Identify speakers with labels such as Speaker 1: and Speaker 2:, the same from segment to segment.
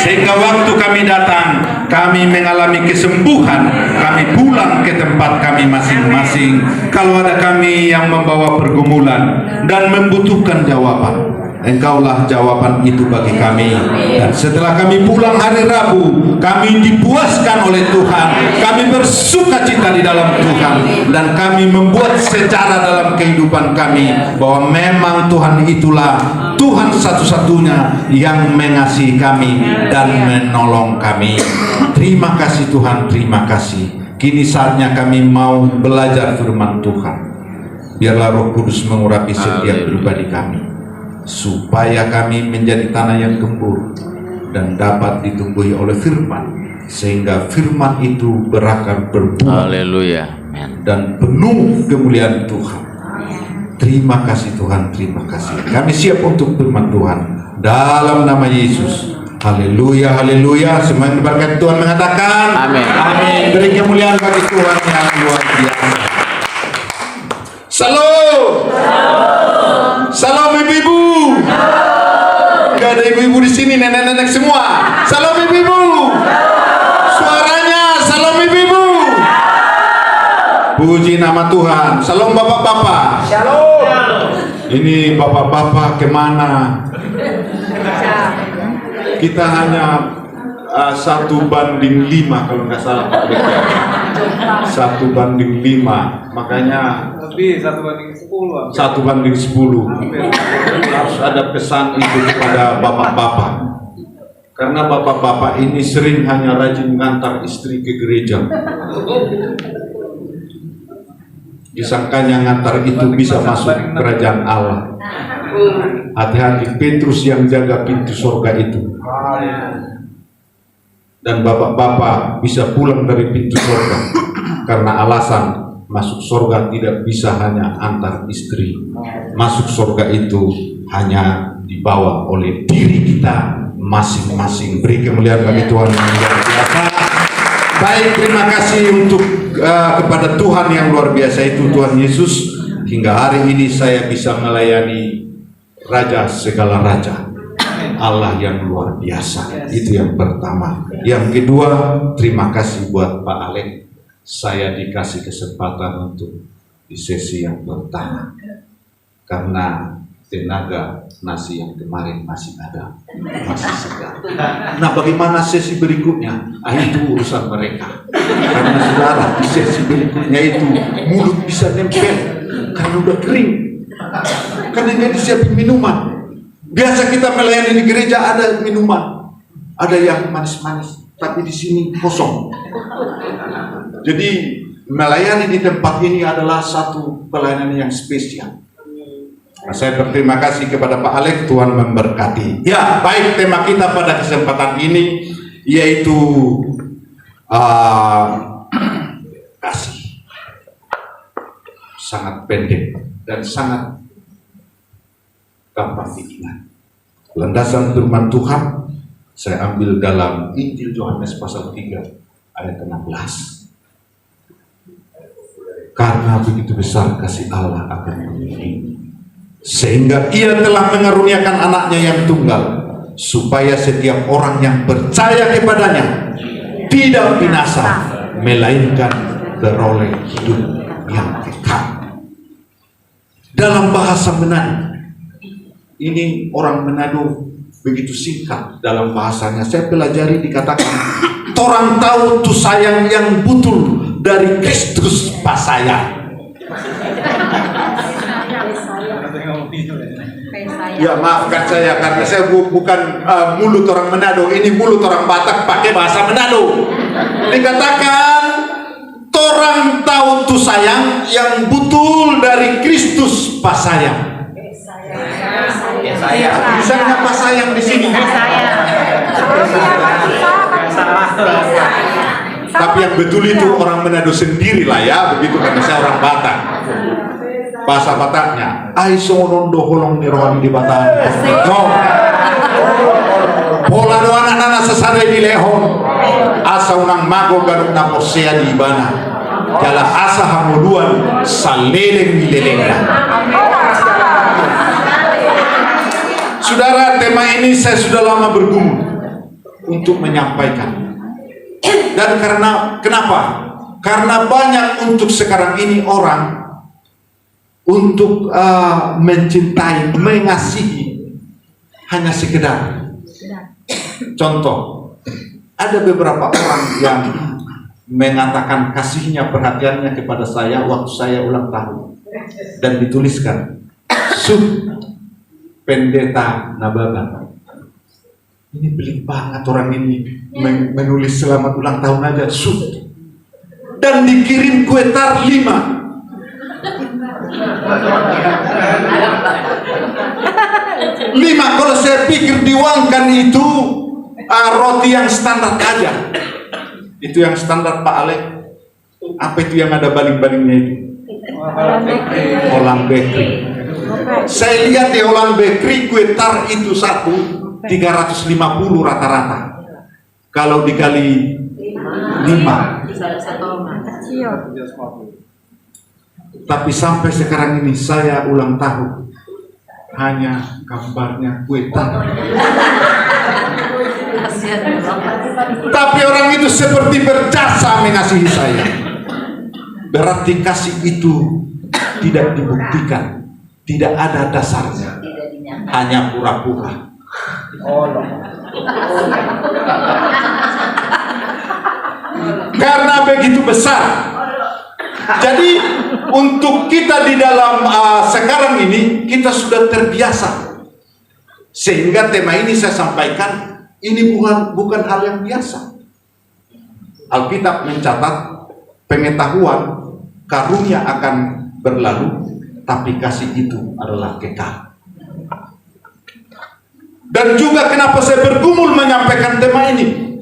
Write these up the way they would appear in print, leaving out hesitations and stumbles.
Speaker 1: Sehingga waktu kami datang, kami mengalami kesembuhan, kami pulang ke tempat kami masing-masing. Kalau ada kami yang membawa pergumulan dan membutuhkan jawaban, Engkaulah jawaban itu bagi kami. Dan setelah kami pulang hari Rabu, kami dipuaskan oleh Tuhan, kami bersuka cita di dalam Tuhan, dan kami membuat sejarah dalam kehidupan kami bahwa memang Tuhan itulah Tuhan satu-satunya yang mengasihi kami dan menolong kami. Terima kasih Tuhan, terima kasih. Kini saatnya kami mau belajar firman Tuhan. Biarlah Roh Kudus mengurapi setiap pribadi kami, supaya kami menjadi tanah yang gembur dan dapat ditumbuhi oleh firman, sehingga firman itu berakar berbuah dan penuh kemuliaan Tuhan. Terima kasih Tuhan, terima kasih. Kami siap untuk firman Tuhan dalam nama Yesus. Haleluya, haleluya. Semua yang diberkati Tuhan mengatakan amin. Amin. Beri kemuliaan bagi Tuhan yang luar biasa. Salam. Salam ibu-ibu. Gak ada ibu-ibu di sini, nenek-nenek semua. Salam ibu-ibu. Suaranya salam ibu-ibu. Puji nama Tuhan. Salam bapak-bapak. Shalom. Ini bapak-bapak kemana? Kita hanya 1:5 kalau nggak salah Pak Bekir. 1:5, makanya
Speaker 2: lebih 1:10.
Speaker 1: 1:10 harus ada pesan itu kepada bapak-bapak, karena bapak-bapak ini sering hanya rajin mengantar istri ke gereja. Disangkanya ngantar itu bisa masuk kerajaan Allah. Hati-hati, Petrus yang jaga pintu surga itu. Dan bapak-bapak bisa pulang dari pintu surga karena alasan masuk surga tidak bisa hanya antar istri. Masuk surga itu hanya dibawa oleh diri kita masing-masing. Beri kemuliaan bagi Tuhan yang luar biasa. Baik, terima kasih untuk kepada Tuhan yang luar biasa itu, Tuhan Yesus. Hingga hari ini saya bisa melayani Raja segala raja, Allah yang luar biasa. Itu yang pertama. Yang kedua, terima kasih buat Pak Alek. Saya dikasih kesempatan untuk di sesi yang pertama, karena tenaga nasi yang kemarin masih ada, masih segar. Nah, bagaimana sesi berikutnya? Itu urusan mereka. Karena saudara, di sesi berikutnya itu mulut bisa nempel karena udah kering, karena dia disiapin minuman. Biasa kita melayani di gereja ada minuman, ada yang manis-manis, tapi di sini kosong. Jadi melayani di tempat ini adalah satu pelayanan yang spesial. Nah, saya berterima kasih kepada Pak Alek, Tuhan memberkati. Ya, baik, tema kita pada kesempatan ini yaitu kasih. Sangat pendek dan sangat gampang diingat. Landasan firman Tuhan saya ambil dalam Injil Yohanes pasal 3 ayat 16. Karena begitu besar kasih Allah akan dunia ini, sehingga Ia telah mengaruniakan anaknya yang tunggal, supaya setiap orang yang percaya kepadanya tidak binasa, melainkan beroleh hidup yang kekal. Dalam bahasa Manado, ini orang Manado begitu singkat dalam bahasanya. Saya pelajari, dikatakan torang tahu tu sayang yang betul dari Kristus pasayang. Ya, maafkan saya karena saya bukan mulut orang Manado, ini mulut orang Batak pakai bahasa Manado. Dikatakan torang tahu tu sayang yang betul dari Kristus pasayang. Bisa nggak pasayang di sini? Tapi yang betul itu orang Manado sendiri lah ya, begitu, karena saya orang Batak. Bahasa Bataknya, ai sorondo holong niroan di Batak. No. Pola do anak-anak sesare di lehon. Asa unang mago garuk na posea di ibana. Jala asa hamuluan saleleng di lelengna. Saudara, tema ini saya sudah lama bergumul. untuk menyampaikan. Dan kenapa? Karena banyak untuk sekarang ini orang untuk mencintai, mengasihi hanya sekedar. Contoh, ada beberapa orang yang mengatakan kasihnya, perhatiannya kepada saya waktu saya ulang tahun, dan dituliskan Sub Pendeta Nababan. Ini pelit banget orang ini menulis selamat ulang tahun aja Sub, dan dikirim kue tar 5. Kalau saya pikir diuangkan itu roti yang standar aja. Itu yang standar Pak Alek. Apa itu yang ada baling-balingnya itu? Holland Bakery. Saya lihat di Holland Bakery kue tar itu satu 350 rata-rata. Kalau dikali 5. Tapi sampai sekarang ini saya ulang tahun hanya gambarnya kue tar. Tapi orang itu seperti berjasa mengasihi saya. Berarti kasih itu tidak dibuktikan, tidak ada dasarnya, hanya pura-pura. Karena begitu besar. Jadi untuk kita di dalam sekarang ini kita sudah terbiasa, sehingga tema ini saya sampaikan ini bukan hal yang biasa. Alkitab mencatat pengetahuan karunia akan berlalu, tapi kasih itu adalah kekal. Dan juga kenapa saya bergumul menyampaikan tema ini,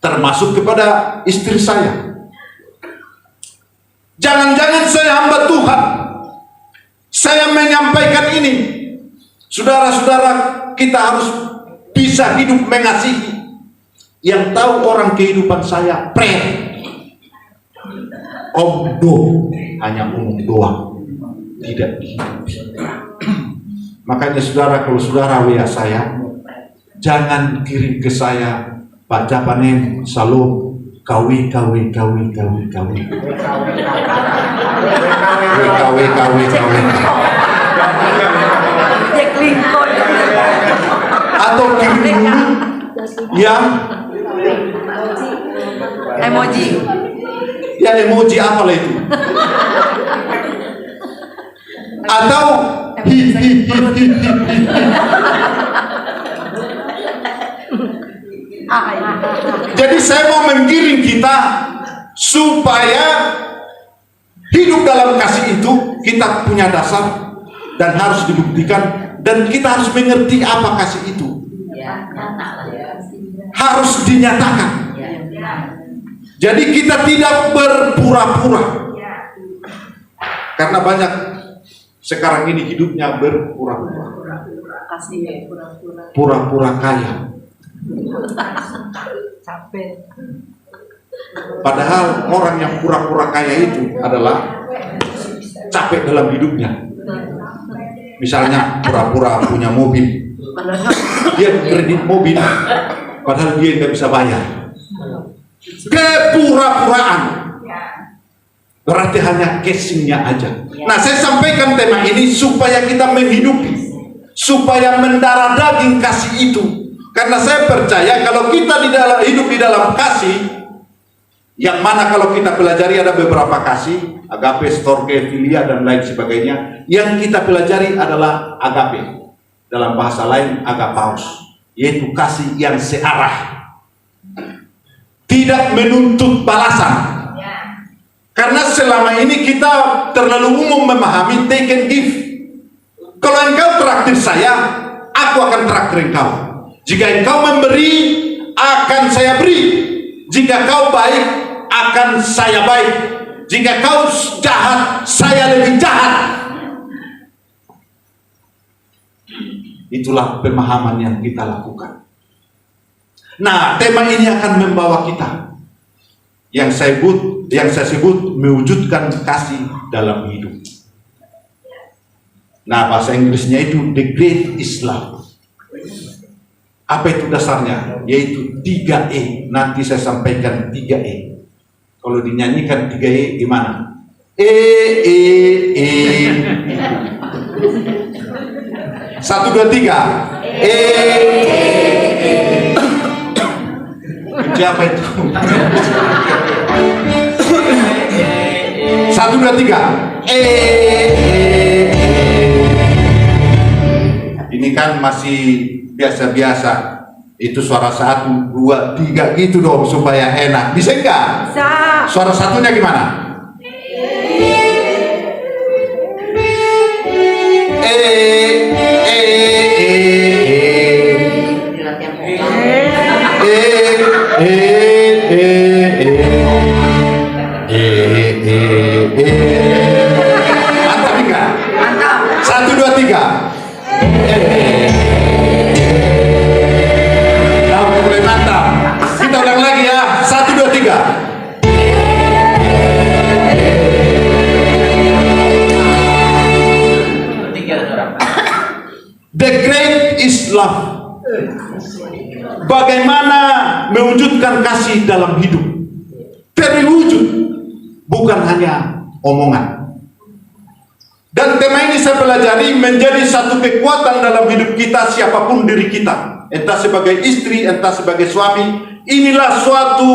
Speaker 1: termasuk kepada istri saya. Jangan-jangan saya hamba Tuhan, saya menyampaikan ini, saudara-saudara, kita harus bisa hidup mengasihi. Yang tahu orang kehidupan saya omdo, hanya umum doang, tidak dihidupi. Makanya saudara, kalau saudara WA saya, jangan kirim ke saya Pak Japanen Salom KW atau kirim dulu yang
Speaker 3: emoji.
Speaker 1: Ya emoji apalah itu? Atau Jadi saya mau menggiring kita supaya hidup dalam kasih itu kita punya dasar dan harus dibuktikan, dan kita harus mengerti apa kasih itu. Harus dinyatakan. Jadi kita tidak berpura-pura. Karena banyak sekarang ini hidupnya berpura-pura. Pura-pura kaya. Padahal orang yang pura-pura kaya itu adalah capek dalam hidupnya. Misalnya pura-pura punya mobil, dia kredit mobil, padahal dia tidak bisa bayar. Kepura-puraan, berarti hanya casingnya aja. Nah, saya sampaikan tema ini supaya kita menghidupi, supaya mendarah daging kasih itu. Karena saya percaya kalau kita hidup di dalam kasih, yang mana kalau kita pelajari ada beberapa kasih, agape, storge, filia, dan lain sebagainya. Yang kita pelajari adalah agape, dalam bahasa lain agapaus, yaitu kasih yang searah, tidak menuntut balasan. Karena selama ini kita terlalu umum memahami take and give. Kalau engkau traktir saya, aku akan traktir engkau. Jika engkau memberi, akan saya beri. Jika kau baik, akan saya baik. Jika kau jahat, saya lebih jahat. Itulah pemahaman yang kita lakukan. Nah, tema ini akan membawa kita yang saya sebut mewujudkan kasih dalam hidup. Nah, bahasa Inggrisnya itu the great Islam. Apa itu dasarnya? Yaitu 3E. Nanti saya sampaikan 3E. Kalau dinyanyikan 3E gimana? E. 1, 2, 3. Siapa itu? 1, 2, 3. Ini kan masih biasa-biasa. Itu suara 1, 2, 3 gitu dong supaya enak. Bisa enggak?
Speaker 3: Bisa.
Speaker 1: Suara satunya gimana? Mantap enggak?
Speaker 3: Mantap.
Speaker 1: 1, 2, 3. Nah, mulai mantap. Kita ulang lagi ya. 1, 2, 3. The great is love. Bagaimana mewujudkan kasih dalam hidup? Terwujud, bukan hanya omongan. Dan tema ini saya pelajari menjadi satu kekuatan dalam hidup kita, siapapun diri kita, entah sebagai istri, entah sebagai suami. Inilah suatu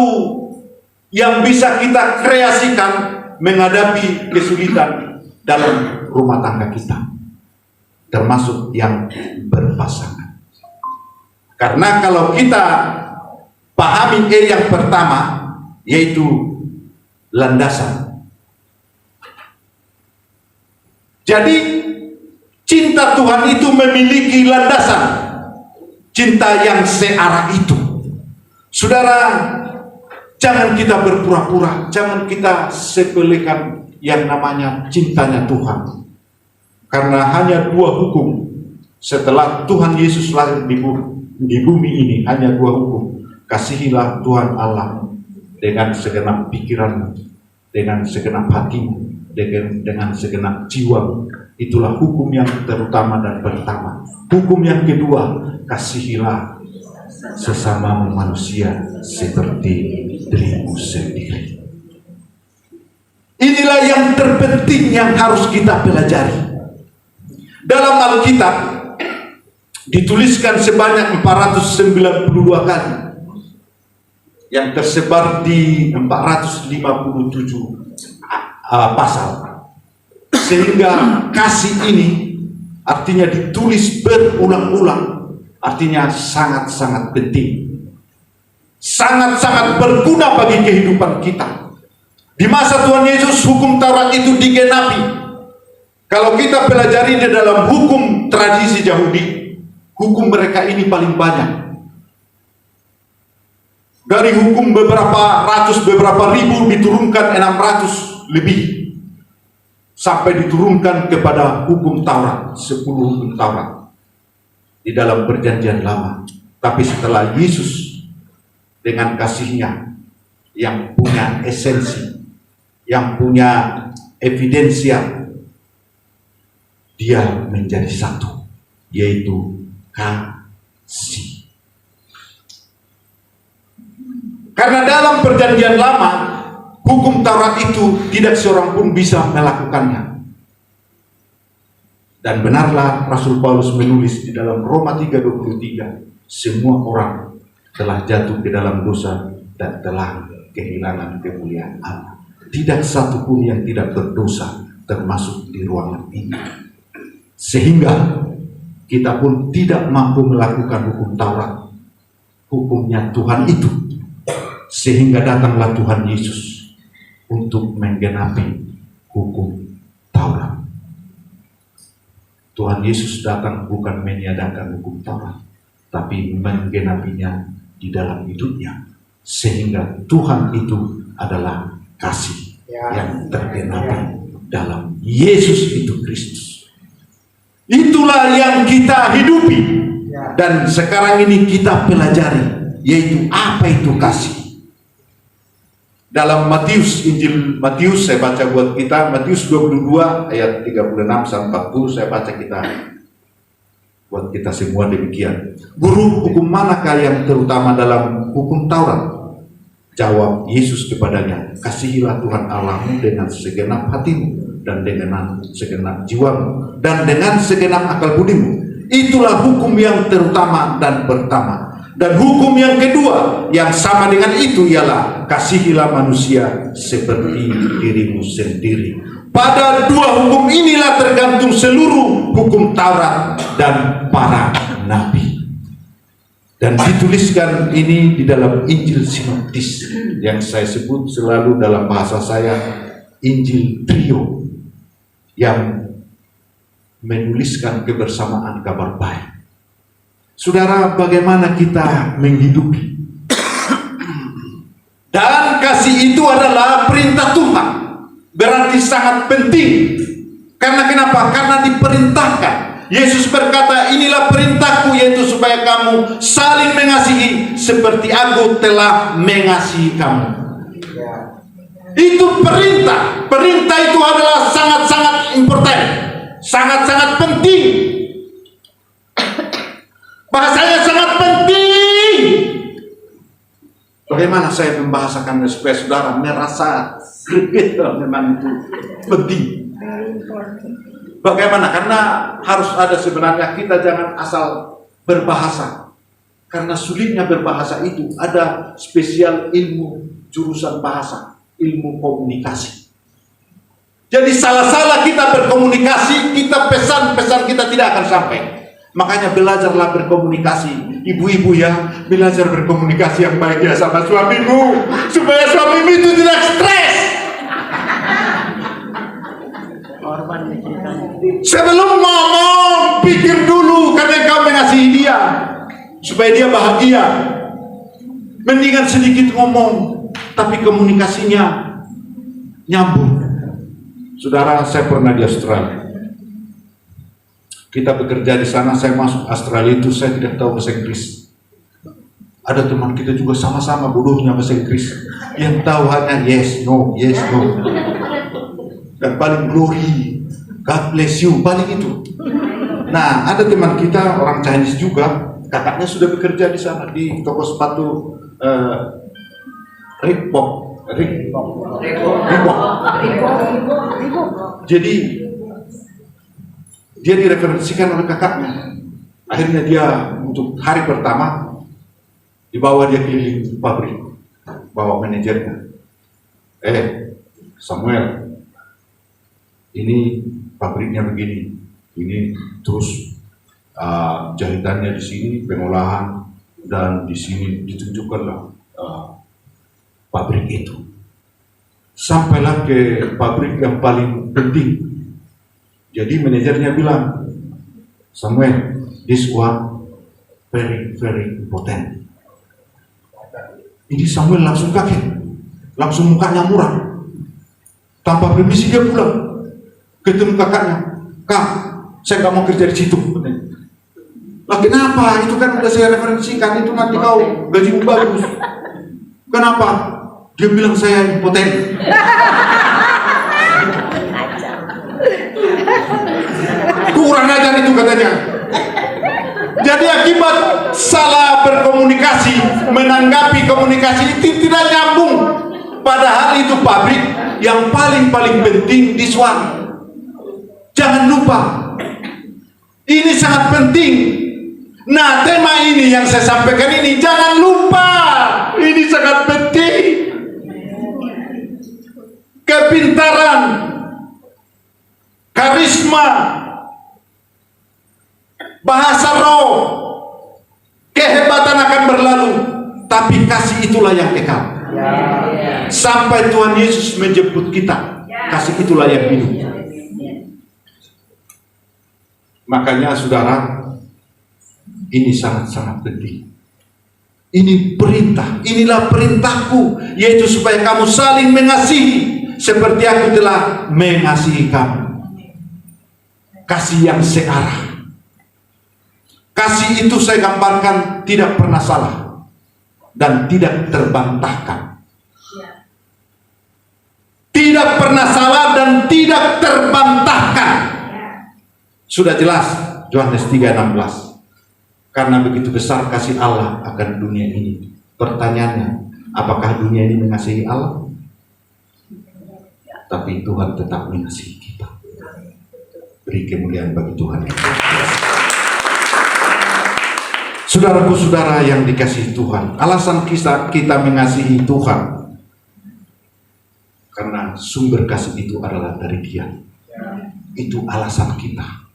Speaker 1: yang bisa kita kreasikan menghadapi kesulitan dalam rumah tangga kita, termasuk yang berpasangan. Karena kalau kita pahami yang pertama, yaitu landasan. Jadi cinta Tuhan itu memiliki landasan, cinta yang searah itu. Saudara, jangan kita berpura-pura, jangan kita sepelekan yang namanya cintanya Tuhan. Karena hanya 2 hukum setelah Tuhan Yesus lahir di bumi ini, hanya 2 hukum. Kasihilah Tuhan Allah dengan segenap pikiranmu, dengan segenap hatimu, dengan segenap jiwamu. Itulah hukum yang terutama dan pertama. Hukum yang kedua, kasihilah sesama manusia seperti dirimu sendiri. Inilah yang terpenting yang harus kita pelajari. Dalam Alkitab dituliskan sebanyak 492 kali, yang tersebar di 457 pasal. Sehingga kasih ini artinya ditulis berulang-ulang, artinya sangat-sangat penting, sangat-sangat berguna bagi kehidupan kita. Di masa Tuhan Yesus hukum Taurat itu digenapi. Kalau kita pelajari di dalam hukum tradisi Yahudi, hukum mereka ini paling banyak. Dari hukum beberapa ratus, beberapa ribu diturunkan 600 lebih, sampai diturunkan kepada hukum Taurat, 10 hukum Taurat di dalam perjanjian lama. Tapi setelah Yesus dengan kasihnya yang punya esensi, yang punya evidensia, dia menjadi satu, yaitu kasih. Karena dalam perjanjian lama, hukum Taurat itu tidak seorang pun bisa melakukannya. Dan benarlah Rasul Paulus menulis di dalam Roma 3:23, semua orang telah jatuh ke dalam dosa dan telah kehilangan kemuliaan Allah. Tidak satu pun yang tidak berdosa termasuk di ruangan ini. Sehingga kita pun tidak mampu melakukan hukum Taurat, hukumnya Tuhan itu. Sehingga datanglah Tuhan Yesus untuk menggenapi hukum Taurat. Tuhan Yesus datang bukan meniadakan hukum Taurat, tapi menggenapinya di dalam hidupnya. Sehingga Tuhan itu adalah kasih yang tergenapi dalam Yesus itu Kristus. Itulah yang kita hidupi dan sekarang ini kita pelajari, yaitu apa itu kasih. Dalam Matius, Injil Matius saya baca buat kita, Matius 22 ayat 36 sampai 40 saya baca kita. buat kita semua demikian. Guru, hukum manakah yang terutama dalam hukum Taurat? Jawab Yesus kepadanya, kasihilah Tuhan Allahmu dengan segenap hatimu, dan dengan segenap jiwamu, dan dengan segenap akal budimu. Itulah hukum yang terutama dan pertama. Dan hukum yang kedua yang sama dengan itu ialah kasihilah manusia seperti dirimu sendiri. Pada dua hukum inilah tergantung seluruh hukum Taurat dan para nabi. Dan dituliskan ini di dalam Injil Sinoptis yang saya sebut selalu dalam bahasa saya Injil Trio, yang menuliskan kebersamaan kabar baik. Saudara, bagaimana kita menghidupi? Dan kasih itu adalah perintah Tuhan. Berarti sangat penting. Karena kenapa? Karena diperintahkan. Yesus berkata, inilah perintahku, yaitu supaya kamu saling mengasihi seperti aku telah mengasihi kamu. Itu perintah. Perintah itu adalah sangat-sangat important, sangat-sangat penting. Bahasanya sangat penting. Bagaimana saya membahasakannya supaya saudara merasa memang itu penting. Bagaimana? Karena harus ada sebenarnya, kita jangan asal berbahasa. Karena sulitnya berbahasa itu ada spesial ilmu jurusan bahasa, ilmu komunikasi. Jadi salah-salah kita berkomunikasi, kita pesan-pesan kita tidak akan sampai. Makanya belajarlah berkomunikasi. Ibu-ibu ya, belajar berkomunikasi yang baik ya sama suamimu, supaya suamimu itu tidak stres. Sebelum ngomong, pikir dulu karena kau mengasihi dia, supaya dia bahagia. Mendingan sedikit ngomong, tapi komunikasinya nyambung. Saudara, saya pernah di Australia. Kita bekerja di sana, saya masuk Australia itu saya tidak tahu bahasa Inggris. Ada teman kita juga sama-sama bodohnya bahasa Inggris. Yang tahu hanya yes, no, yes, no. Dan paling glory, God bless you, paling itu. Nah, ada teman kita orang Chinese juga, kakaknya sudah bekerja di sana di toko sepatu Reebok. Jadi dia direferensikan oleh kakaknya. Akhirnya dia untuk hari pertama dibawa dia keliling pabrik, bawa manajernya. Samuel, ini pabriknya begini, ini terus jahitannya di sini, pengolahan, dan di sini ditunjukkanlah pabrik itu. Sampailah ke pabrik yang paling penting. Jadi manajernya bilang, Samuel, this one very important. Ini Samuel langsung kaget, langsung mukanya muram. Tanpa permisi dia pulang, ketemu kakaknya. Kak, saya nggak mau kerja di situ. Lah kenapa? Itu kan udah saya referensikan, itu nanti kau gajimu bagus. Kenapa? Dia bilang saya impoten. Kurang ajar itu katanya. Jadi akibat salah berkomunikasi, menanggapi komunikasi itu tidak nyambung. Padahal itu pabrik yang paling penting di Swan. Jangan lupa, ini sangat penting. Nah, tema ini yang saya sampaikan ini, jangan lupa, ini sangat penting. Kepintaran, karisma, bahasa roh, kehebatan akan berlalu, tapi kasih itulah yang kekal. Sampai Tuhan Yesus menjemput kita, kasih itulah yang hidup. Makanya saudara, ini sangat-sangat penting. Ini perintah, inilah perintahku, yaitu supaya kamu saling mengasihi seperti aku telah mengasihi kamu. Kasih yang searah. Kasih itu saya gambarkan tidak pernah salah dan tidak terbantahkan. Tidak pernah salah dan tidak terbantahkan. Sudah jelas, Yohanes 3:16. Karena begitu besar kasih Allah akan dunia ini. Pertanyaannya, apakah dunia ini mengasihi Allah? Tapi Tuhan tetap mengasihi kita. Beri kemuliaan bagi Tuhan. Saudaraku, saudara yang dikasihi Tuhan, alasan kita mengasihi Tuhan karena sumber kasih itu adalah dari Dia. Itu alasan kita.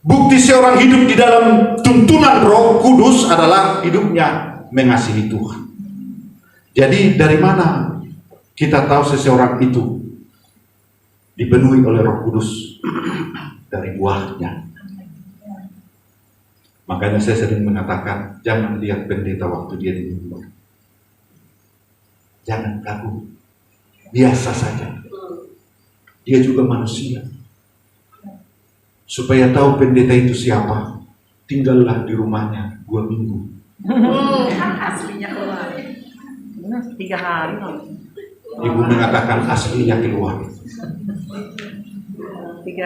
Speaker 1: Bukti seorang hidup di dalam tuntunan Roh Kudus adalah hidupnya mengasihi Tuhan. Jadi dari mana kita tahu seseorang itu dipenuhi oleh Roh Kudus? Dari buahnya. Makanya saya sering mengatakan, jangan lihat pendeta waktu dia di mimbar. Jangan kagum. Biasa saja. Dia juga manusia. Supaya tahu pendeta itu siapa, tinggallah di rumahnya 2 minggu.
Speaker 3: Aslinya keluar. 3 hari.
Speaker 1: Ibu mengatakan aslinya keluar.
Speaker 3: 3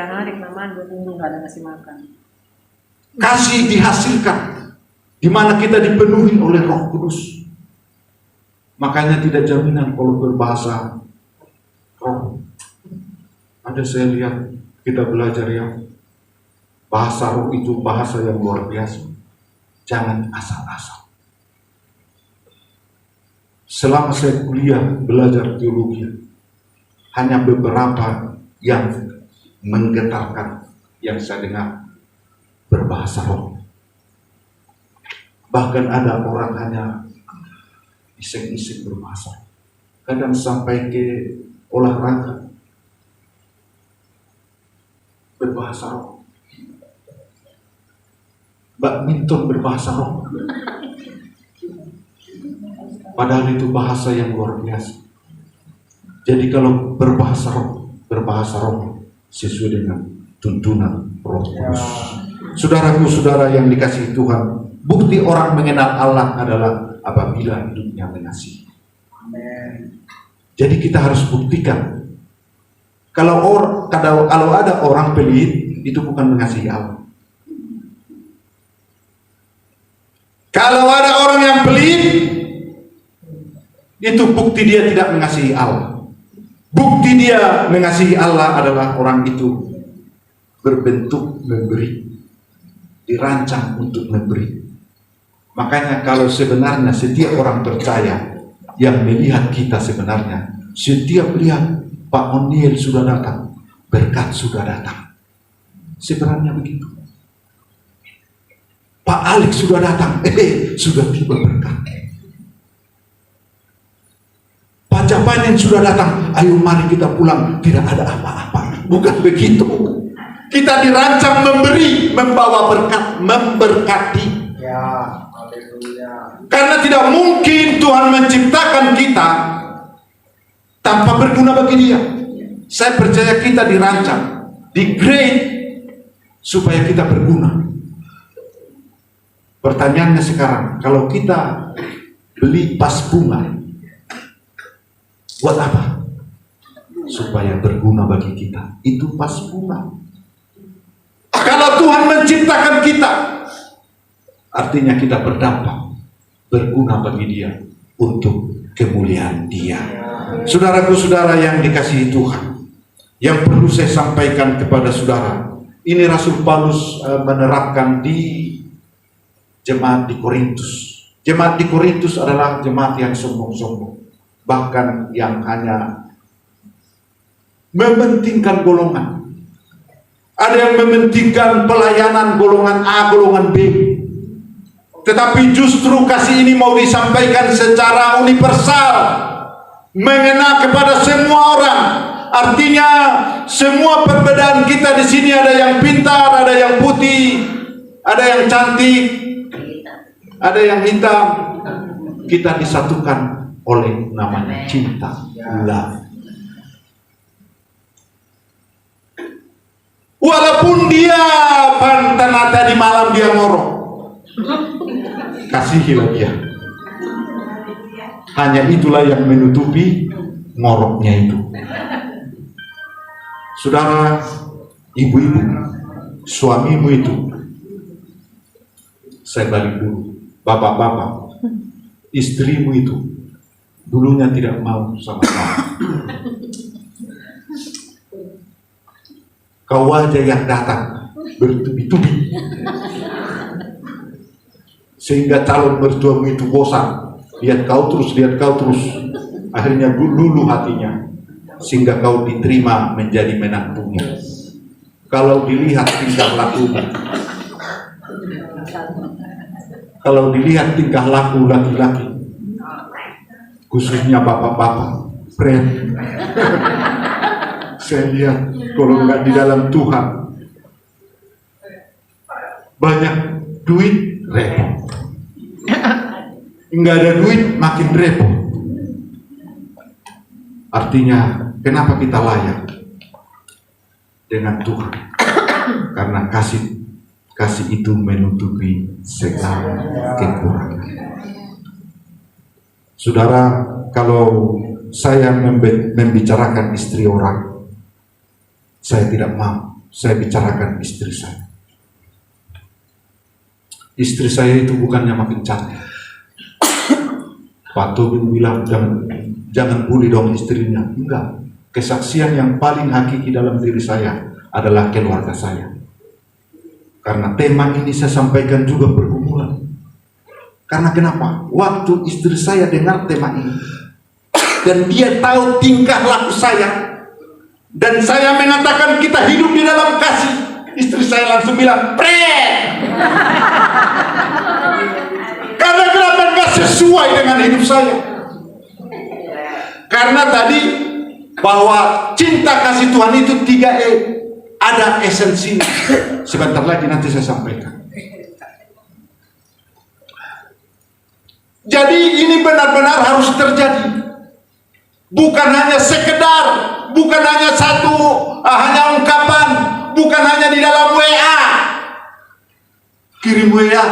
Speaker 3: hari memang 2 minggu nggak ada ngasih makan.
Speaker 1: Kasih dihasilkan, di mana kita dipenuhi oleh Roh Kudus. Makanya tidak jaminan kalau berbahasa roh. Ada saya lihat kita belajar yang bahasa roh itu bahasa yang luar biasa. Jangan asal-asal. Selama saya kuliah belajar teologi, hanya beberapa yang menggetarkan yang saya dengar berbahasa roh. Bahkan ada orang hanya iseng-iseng berbahasa. Kadang sampai ke olahraga berbahasa roh. Badminton berbahasa roh. Padahal itu bahasa yang luar biasa. Jadi kalau berbahasa roh sesuai dengan tuntunan Roh Kudus. Saudaraku, saudara yang dikasihi Tuhan, bukti orang mengenal Allah adalah apabila hidupnya mengasihi. Jadi kita harus buktikan. Kalau ada orang pelit, itu bukan mengasihi Allah. Kalau ada orang yang pelit, itu bukti dia tidak mengasihi Allah. Bukti dia mengasihi Allah adalah orang itu berbentuk memberi, dirancang untuk memberi. Makanya kalau sebenarnya setiap orang percaya yang melihat kita sebenarnya, setiap lihat Pak Oniel sudah datang, berkat sudah datang. Sebenarnya begitu. Pak Alex sudah datang, sudah tiba berkat. Pak Japanin sudah datang, ayo mari kita pulang, tidak ada apa-apa. Bukan begitu. Kita dirancang memberi, membawa berkat, memberkati.
Speaker 2: Ya, haleluya.
Speaker 1: Karena tidak mungkin Tuhan menciptakan kita tanpa berguna bagi Dia. Saya percaya kita dirancang, di-grade supaya kita berguna. Pertanyaannya sekarang, kalau kita beli vas bunga, buat apa? Supaya berguna bagi kita. Itu vas bunga. Kalau Tuhan menciptakan kita, artinya kita berdampak, berguna bagi Dia, untuk kemuliaan Dia. Saudaraku, saudara yang dikasihi Tuhan, yang perlu saya sampaikan kepada saudara, ini Rasul Paulus menerapkan di jemaat di Korintus. Jemaat di Korintus adalah jemaat yang sombong-sombong, bahkan yang hanya mementingkan golongan. Ada yang mementingkan pelayanan golongan A, golongan B. Tetapi justru kasih ini mau disampaikan secara universal, mengena kepada semua orang. Artinya semua perbedaan kita di sini, ada yang pintar, ada yang putih, ada yang cantik, ada yang hitam. Kita disatukan oleh namanya cinta, love. Walaupun dia pantanata di malam dia ngorok, kasihilah dia. Hanya itulah yang menutupi ngoroknya itu. Saudara, ibu-ibu, suamimu itu, saya balik dulu, bapak-bapak, istrimu itu dulunya tidak mau sama kamu. Kau aja yang datang bertubi-tubi, sehingga calon mertuamu itu bosan, lihat kau terus, akhirnya luluh hatinya, sehingga kau diterima menjadi menantunya. Kalau dilihat tingkah lakumu, kalau dilihat tingkah laku laki-laki, khususnya bapak-bapak, friend, saya lihat kalau nggak di dalam Tuhan, banyak duit repot, nggak ada duit makin repot. Artinya kenapa kita layak dengan Tuhan? Karena kasih itu menutupi segala kekurangan. Saudara, kalau saya membicarakan istri orang, saya tidak mau. Saya bicarakan istri saya. Istri saya itu bukannya makin cantik. Pak Tobin bilang jangan bully dong istrinya. Enggak. Kesaksian yang paling hakiki dalam diri saya adalah keluarga saya. Karena tema ini saya sampaikan juga pergumulan. Karena kenapa? Waktu istri saya dengar tema ini dan dia tahu tingkah laku saya, dan saya mengatakan kita hidup di dalam kasih, istri saya langsung bilang, "Pret!" Karena kenapa nggak sesuai dengan hidup saya? Karena tadi bahwa cinta kasih Tuhan itu 3E, ada esensinya. Sebentar lagi nanti saya sampaikan. Jadi ini benar-benar harus terjadi. Bukan hanya sekedar, bukan hanya hanya ungkapan, bukan hanya di dalam WA. Kirim WA.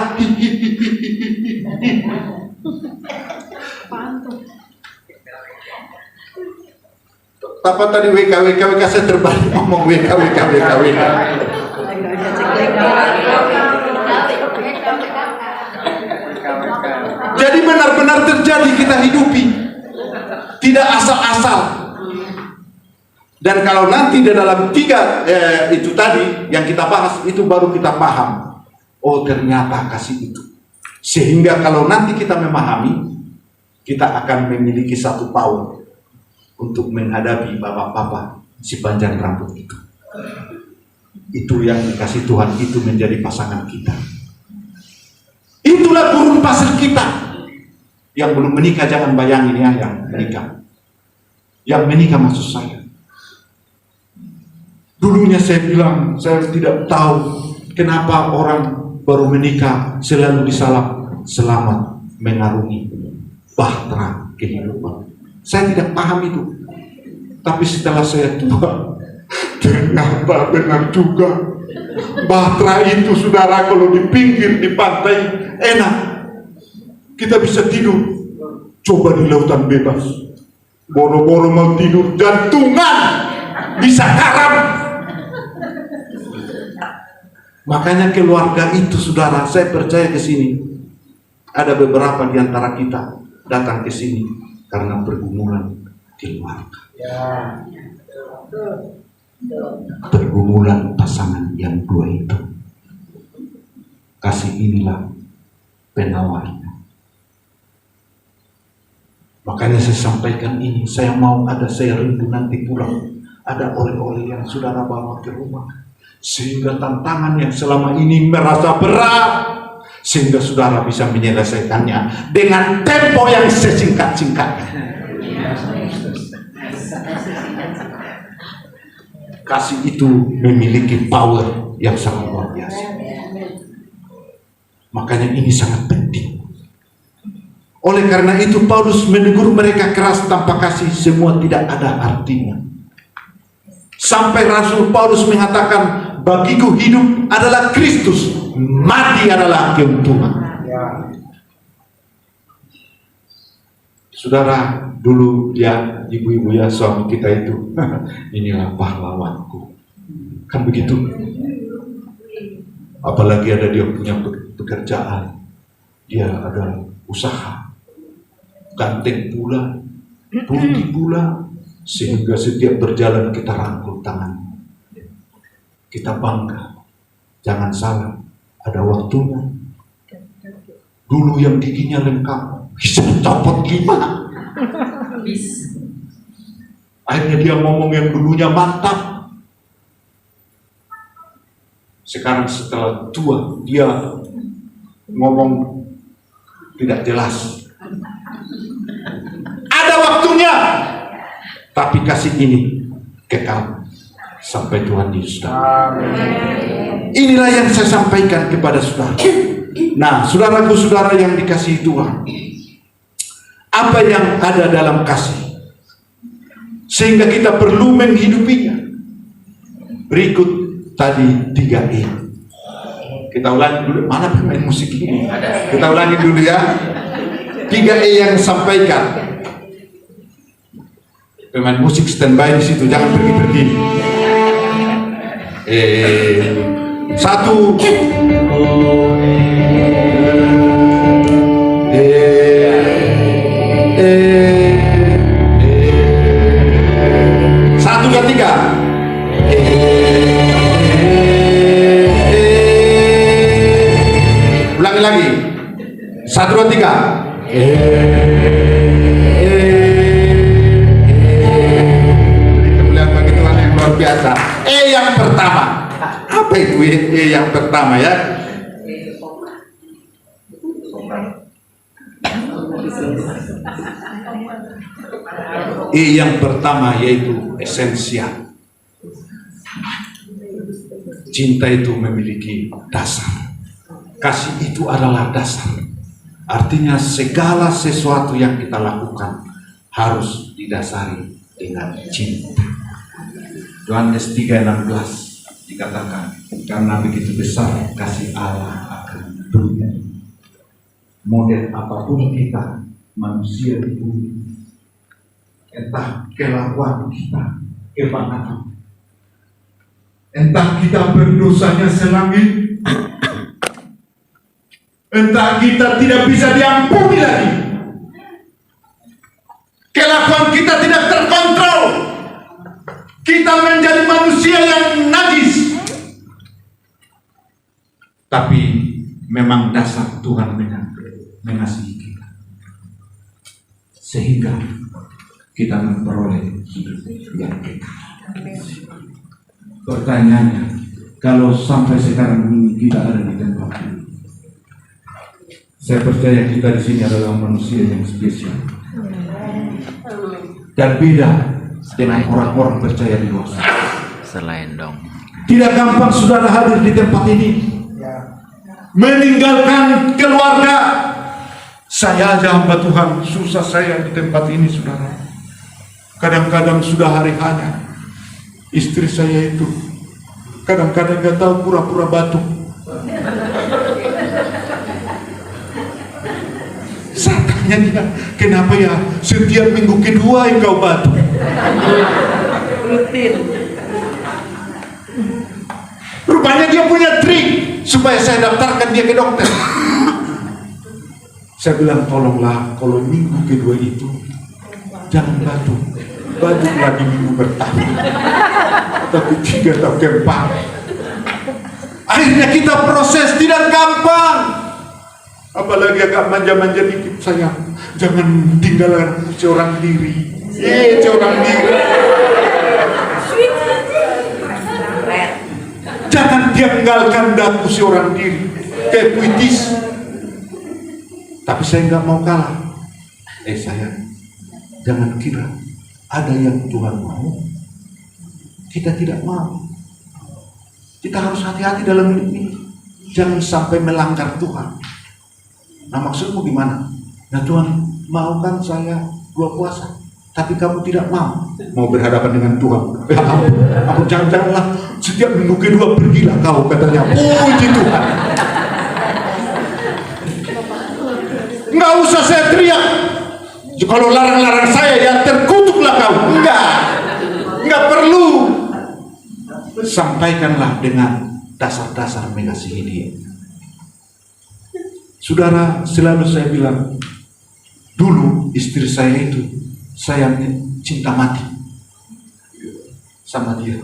Speaker 1: Apa tadi WK saya terbalik ngomong WK. Jadi benar-benar terjadi kita hidupi, tidak asal-asal. Dan kalau nanti di dalam 3 itu tadi yang kita bahas, itu baru kita paham, oh ternyata kasih itu. Sehingga kalau nanti kita memahami, kita akan memiliki satu power untuk menghadapi bapak-bapak si panjang rambut itu. Itu yang dikasih Tuhan, itu menjadi pasangan kita. Itulah gurun pasir kita. Yang belum menikah jangan bayangin ya yang menikah. Yang menikah maksud saya. Dulunya saya bilang, saya tidak tahu kenapa orang baru menikah selalu disalam selamat mengarungi bahtera kehidupan. Saya tidak paham itu. Tapi setelah saya tua, ternyata benar juga. Bahtera itu, saudara, kalau di pinggir, di pantai, enak. Kita bisa tidur. Coba di lautan bebas. Boro-boro mau tidur, jantungan bisa karam. Makanya keluarga itu, saudara, saya percaya ke sini. Ada beberapa di antara kita datang ke sini karena pergumulan keluarga. Pergumulan pasangan yang dua itu. Kasih inilah penawarnya. Makanya saya sampaikan ini. Saya rindu nanti pulang ada oleh-oleh yang saudara bawa ke rumah, sehingga tantangan yang selama ini merasa berat, sehingga saudara bisa menyelesaikannya dengan tempo yang sesingkat-singkatnya. Kasih itu memiliki power yang sangat luar biasa. Makanya ini sangat penting. Oleh karena itu Paulus menegur mereka keras, tanpa kasih semua tidak ada artinya. Sampai Rasul Paulus mengatakan, bagiku hidup adalah Kristus, mati adalah keuntungan. Saudara, dulu ya ibu-ibu ya, suami kita itu inilah pahlawanku, kan begitu. apalagi ada dia punya pekerjaan, dia ada usaha, ganteng pula, putih pula, sehingga setiap berjalan kita rangkul tangan, kita bangga. Jangan salah, ada waktunya. Dulu yang giginya lengkap bisa copot 5.
Speaker 3: Habis.
Speaker 1: Akhirnya dia ngomong yang dulunya mantap. Sekarang setelah tua, dia ngomong tidak jelas. Ada waktunya. Tapi kasih ini kekal sampai Tuhan Yesus datang. Inilah yang saya sampaikan kepada saudara. Nah, saudaraku-saudara yang dikasihi Tuhan, apa yang ada dalam kasih sehingga kita perlu menghidupinya? Berikut tadi 3E. Kita ulangi dulu, mana pemain musik ini? Kita ulangi dulu ya. 3E yang sampaikan. Pemain musik standby di situ, jangan pergi-pergi. 1. Satu, dua, tiga. Ulangi lagi. 1, 2, 3. Kemuliaan bagi Tuhan yang luar biasa. Yang pertama. Apa itu yang pertama ya? Yang pertama yaitu esensial. Cinta itu memiliki dasar. Kasih itu adalah dasar. Artinya segala sesuatu yang kita lakukan harus didasari dengan cinta. Yohanes 3:16 dikatakan, karena begitu besar kasih Allah akan dunia. Model apapun kita manusia di bumi, entah kelakuan kita, kebangetan, entah kita berdosanya selangit, entah kita tidak bisa diampuni lagi, kelakuan kita tidak terkontrol, kita menjadi manusia yang najis, tapi memang dasar Tuhan mengasihi kita sehingga kita memperoleh hidup yang kekal. Pertanyaannya, kalau sampai sekarang ini kita ada di tempat ini, saya percaya kita di sini adalah manusia yang spesial dan beda dengan orang-orang percaya di luar sana.
Speaker 4: Selendong.
Speaker 1: Tidak gampang saudara hadir di tempat ini, meninggalkan keluarga. Saya aja hamba Tuhan, susah saya di tempat ini saudara. Kadang-kadang sudah hari hanya istri saya itu kadang-kadang gak tahu pura-pura batuk. Saya tanya dia, kenapa ya setiap minggu kedua engkau batuk?
Speaker 3: Rutin.
Speaker 1: Rupanya dia punya trik supaya saya daftarkan dia ke dokter. Saya bilang, tolonglah kalau minggu kedua itu jangan batuk lagi minggu pertama, tapi 3 atau 4. Akhirnya kita proses tidak gampang, apalagi agak manja-manja dikit. Sayang, jangan tinggalkan seorang diri. Seorang diri. Jangan tinggalkan daku seorang diri. Kayak puitis. Tapi saya nggak mau kalah. Sayang, jangan kira ada yang Tuhan mau, kita tidak mau. Kita harus hati-hati dalam hidup ini. Jangan sampai melanggar Tuhan. Nah, maksudmu gimana? Nah, Tuhan mau kan saya 2 puasa, tapi kamu tidak mau berhadapan dengan Tuhan. Aku jangan-janganlah setiap minggu kedua pergilah kau, katanya. Puji Tuhan. Nggak usah saya teriak. Kalau larang-larang saya ya terkutuklah kau. Enggak perlu. Sampaikanlah dengan dasar-dasar mengasihi dia. Saudara, selalu saya bilang, dulu istri saya itu, saya cinta mati sama dia.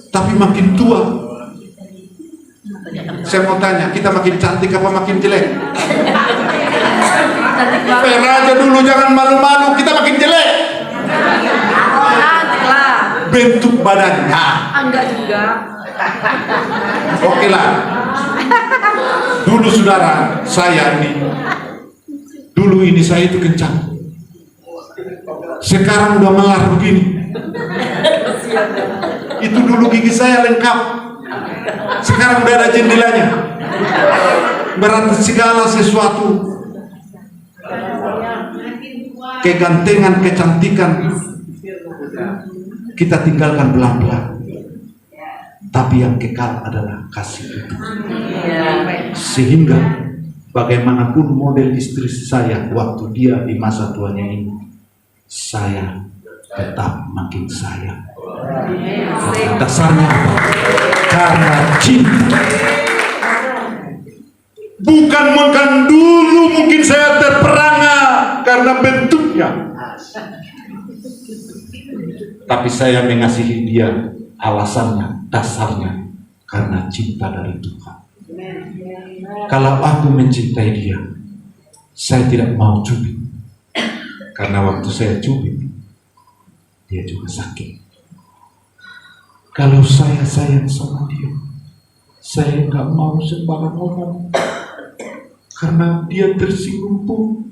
Speaker 1: Tapi makin tua, saya mau tanya, kita makin cantik apa makin jelek? Vera aja dulu, jangan malu-malu, kita makin jelek.
Speaker 3: Cantik lah.
Speaker 1: Bentuk badannya,
Speaker 3: Enggak juga.
Speaker 1: oke lah. Dulu saudara, saya ini, dulu ini saya itu kencang. Sekarang udah melar begini. Itu dulu gigi saya lengkap. Sekarang udah ada jendelanya. Berarti segala sesuatu, kegantengan, kecantikan, kita tinggalkan pelan-pelan. Tapi yang kekal adalah kasih itu. Sehingga bagaimanapun model istri saya waktu dia di masa tuanya ini, saya tetap makin sayang. Dasarnya apa? Karena cinta. Bukan dulu mungkin saya terperangah karena bentuknya, tapi saya mengasihi dia, alasannya, dasarnya karena cinta dari Tuhan. Kalau aku mencintai dia, saya tidak mau cubit, karena waktu saya cubit, dia juga sakit. Kalau saya sayang sama dia, saya nggak mau sembarang ngomong, karena dia tersinggung pun.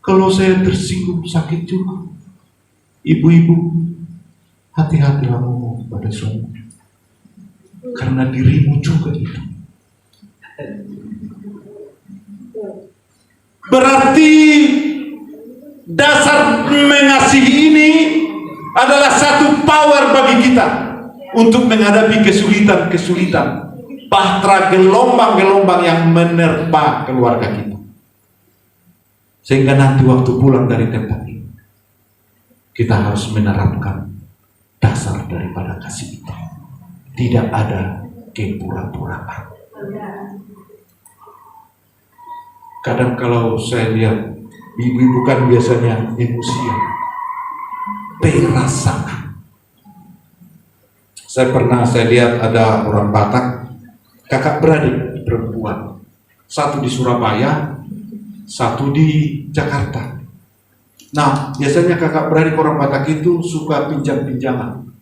Speaker 1: Kalau saya tersinggung sakit juga. Ibu-ibu, hati-hatilah ngomong pada suami, karena dirimu juga itu. Berarti dasar mengasihi ini adalah satu power bagi kita untuk menghadapi kesulitan-kesulitan, bahtera gelombang-gelombang yang menerpa keluarga kita. Sehingga nanti waktu pulang dari tempat ini, kita harus menerapkan dasar daripada kasih itu. Tidak ada kepura-puraan. Kadang kalau saya lihat ibu-ibu kan biasanya emosian, perasaan. Saya lihat ada orang Batak, kakak beradik perempuan, satu di Surabaya, satu di Jakarta. Nah, biasanya kakak beradik orang Batak itu suka pinjam-pinjaman,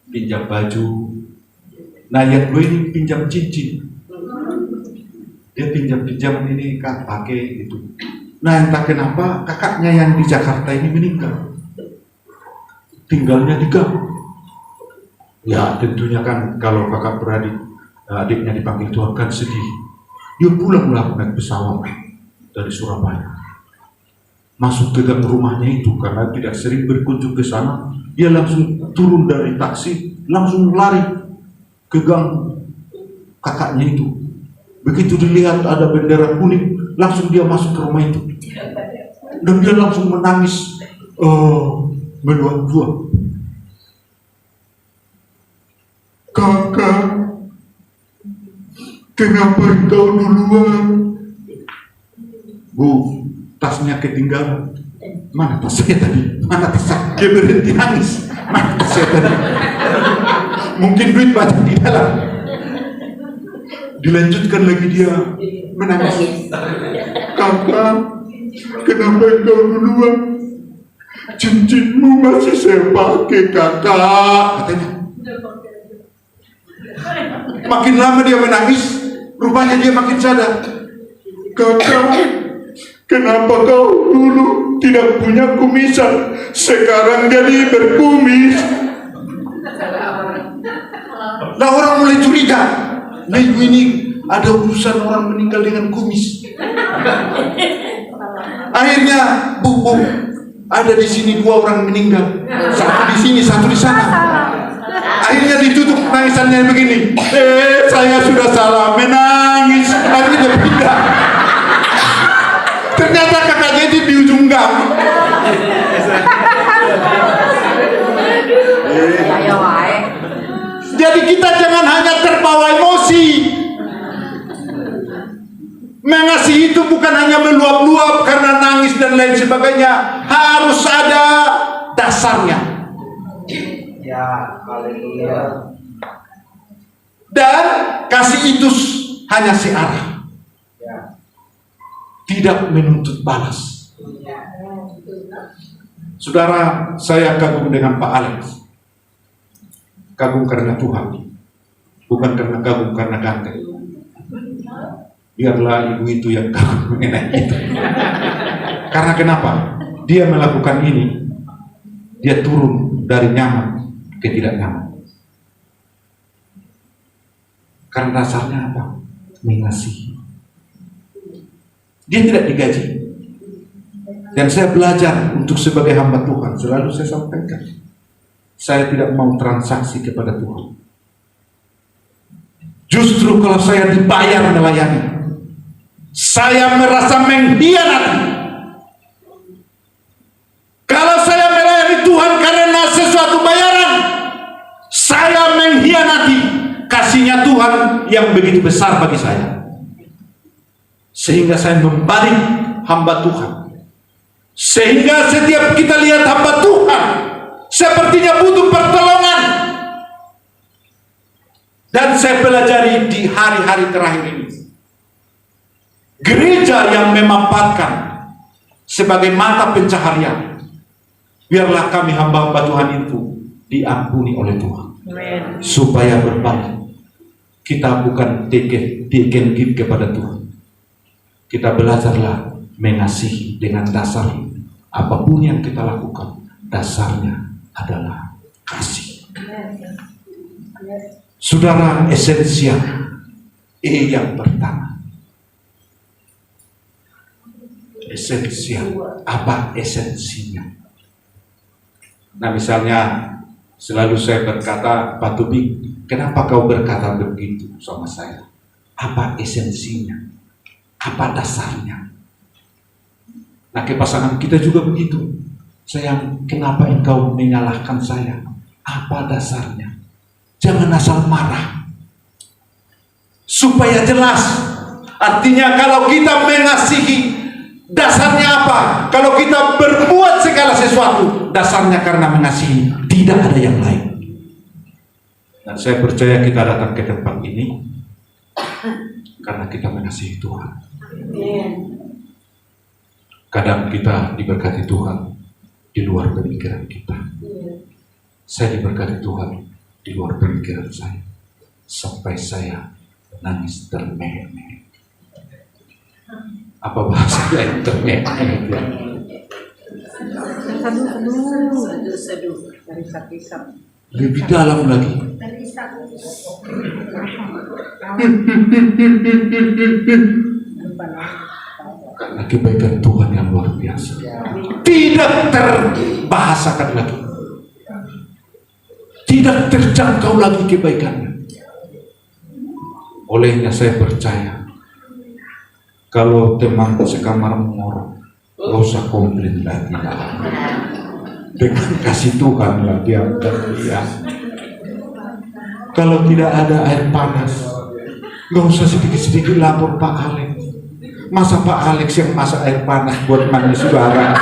Speaker 1: pinjam baju. Nah, yang dua ini pinjam cincin. Dia pinjam-pinjam ini kan pakai itu. Nah, entah kenapa kakaknya yang di Jakarta ini meninggal, tinggalnya di gang. Ya, tentunya kan kalau kakak beradik, adiknya dipanggil Tuhan kan sedih. Dia pulanglah naik pesawat dari Surabaya, masuk ke gang rumahnya itu karena tidak sering berkunjung ke sana. Dia langsung turun dari taksi, langsung lari ke gang kakaknya itu. Begitu dilihat ada bendera kuning, langsung dia masuk ke rumah itu, dan dia langsung menangis meluap-luap. Kakak, kenapa engkau duluan? Bu, tasnya ketinggalan. Mana tas saya tadi? Mana tas saya? Dia berhenti nangis. Mana tas saya tadi? Mungkin duit banyak di dalam. Dilanjutkan lagi dia menangis. Kakak, kenapa engkau duluan? Cincinmu masih saya pakai, kakak, katanya. Makin lama dia menangis, rupanya dia makin sadar. Kakak, kenapa kau dulu tidak punya kumisan, sekarang jadi berkumis? Nah, orang mulai curiga. Nah, ini ada urusan orang meninggal dengan kumis. Akhirnya, bu, ada di sini dua orang meninggal, satu di sini, satu di sana. Akhirnya ditutup nangisannya begini. Saya sudah salah menangis. Akhirnya dia pindah. Ternyata kakaknya itu di ujung gang. Jadi kita jangan jangan hanya terbawa emosi. Mengasihi itu bukan hanya meluap-luap karena nangis dan lain sebagainya. Harus ada dasarnya.
Speaker 2: Ya, haleluya.
Speaker 1: Dan kasih itu hanya searah,
Speaker 2: Ya.
Speaker 1: tidak menuntut balas. Saudara, saya kagum dengan Pak Alex. Kagum karena Tuhan, bukan karena kagum karena ganteng. Biarlah ibu itu yang kagum mengenai itu. Karena kenapa? Dia melakukan ini, dia turun dari nyaman ke tidak nyaman. Karena dasarnya apa? Mengasihi. Dia tidak digaji. Dan saya belajar untuk sebagai hamba Tuhan, selalu saya sampaikan, saya tidak mau transaksi kepada Tuhan. Justru kalau saya dibayar melayani, saya merasa mengkhianati. Kalau saya melayani Tuhan karena sesuatu bayaran, saya mengkhianati kasihnya Tuhan yang begitu besar bagi saya. Sehingga saya membalik hamba Tuhan. Sehingga setiap kita lihat hamba Tuhan sepertinya butuh pertolongan. Dan saya pelajari di hari-hari terakhir ini, gereja yang memampatkan sebagai mata pencaharian, biarlah kami hamba-hamba Tuhan itu diampuni oleh Tuhan.
Speaker 3: Amen.
Speaker 1: Supaya berbalik. Kita bukan dikengkit kepada Tuhan. Kita belajarlah mengasihi dengan dasar apapun yang kita lakukan, dasarnya adalah kasih. Saudara, esensial yang pertama. Esensial, apa esensinya? Nah, misalnya selalu saya berkata, Pak Tubing, kenapa kau berkata begitu sama saya? Apa esensinya? Apa dasarnya? Nah, ke pasangan kita juga begitu. Sayang, kenapa engkau menyalahkan saya? Apa dasarnya? Jangan asal marah. Supaya jelas. Artinya kalau kita mengasihi, dasarnya apa? Kalau kita berbuat segala sesuatu, dasarnya karena mengasihi, tidak ada yang lain. Dan saya percaya kita datang ke tempat ini karena kita mengasihi Tuhan. Kadang kita diberkati Tuhan di luar pemikiran kita. Saya diberkati Tuhan di luar pemikiran saya. Sampai saya nangis termehek-mehek. Apa bahasa yang termehek-mehek?
Speaker 3: Seduh. Dari kisah.
Speaker 1: Lebih dalam lagi. Karena kebaikan Tuhan yang luar biasa. Tidak terbahasakan lagi. Tidak terjangkau lagi kebaikannya. Olehnya saya percaya, kalau teman sekamar mengorok, gak usah komplain lagi. Dengan kasih Tuhan lah dia. Kalau tidak ada air panas, gak usah sedikit-sedikit lapor Pak Alex. Masa Pak Alex yang masak air panas buat mandi saudara?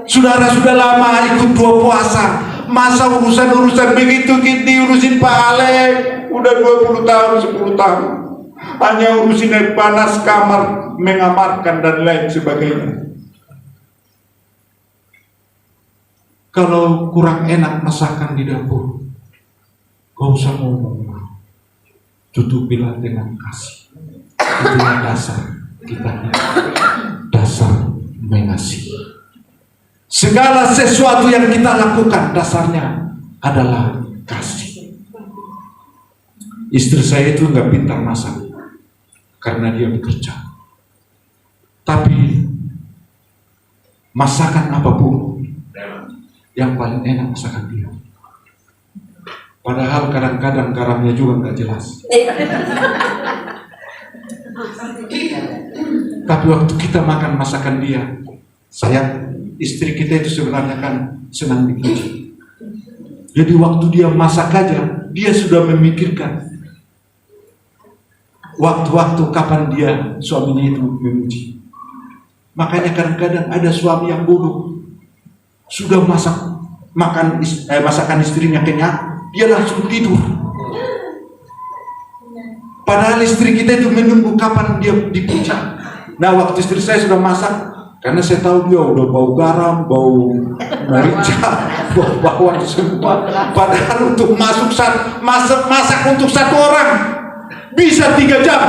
Speaker 1: Saudara sudah lama ikut 2 puasa, masa urusan-urusan begitu diurusin Pak Alex? Udah 20 tahun, 10 tahun, hanya urusin air panas, kamar, mengamarkan dan lain sebagainya. Kalau kurang enak masakan di dapur, gak usah ngomong, tutupilah dengan kasih. Itulah dasar kita, dasar mengasihi. Segala sesuatu yang kita lakukan dasarnya adalah kasih. Istri saya itu nggak pintar masak karena dia bekerja, tapi masakan apapun yang paling enak masakan dia. Padahal kadang-kadang garamnya juga nggak jelas. Tapi waktu kita makan masakan dia, sayang, istri kita itu sebenarnya kan senang dipuji. Jadi waktu dia masak aja, dia sudah memikirkan waktu-waktu kapan dia suaminya itu memuji. Makanya kadang-kadang ada suami yang bodoh, sudah masakan istrinya kenyang, dia langsung tidur. Padahal istri kita itu menunggu kapan dia dipuji. Nah, waktu istri saya sudah masak, karena saya tahu dia udah bau garam, bau merica, bau bawang semua. Padahal untuk masak untuk satu orang bisa 3 jam.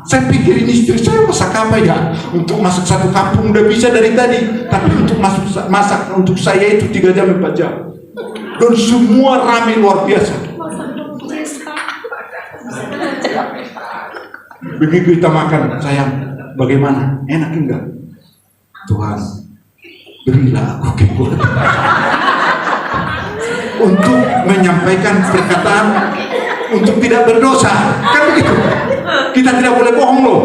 Speaker 1: Saya pikir ini istri saya masak apa ya? Untuk masak satu kampung udah bisa dari tadi, tapi untuk masak untuk saya itu 3 jam 4 jam. Dan semua ramai luar biasa. Begitu kita makan, sayang, bagaimana? Enak enggak? Tuhan, berilah aku kekuatan untuk menyampaikan perkataan, untuk tidak berdosa. Kan begitu? Kita tidak boleh bohong loh.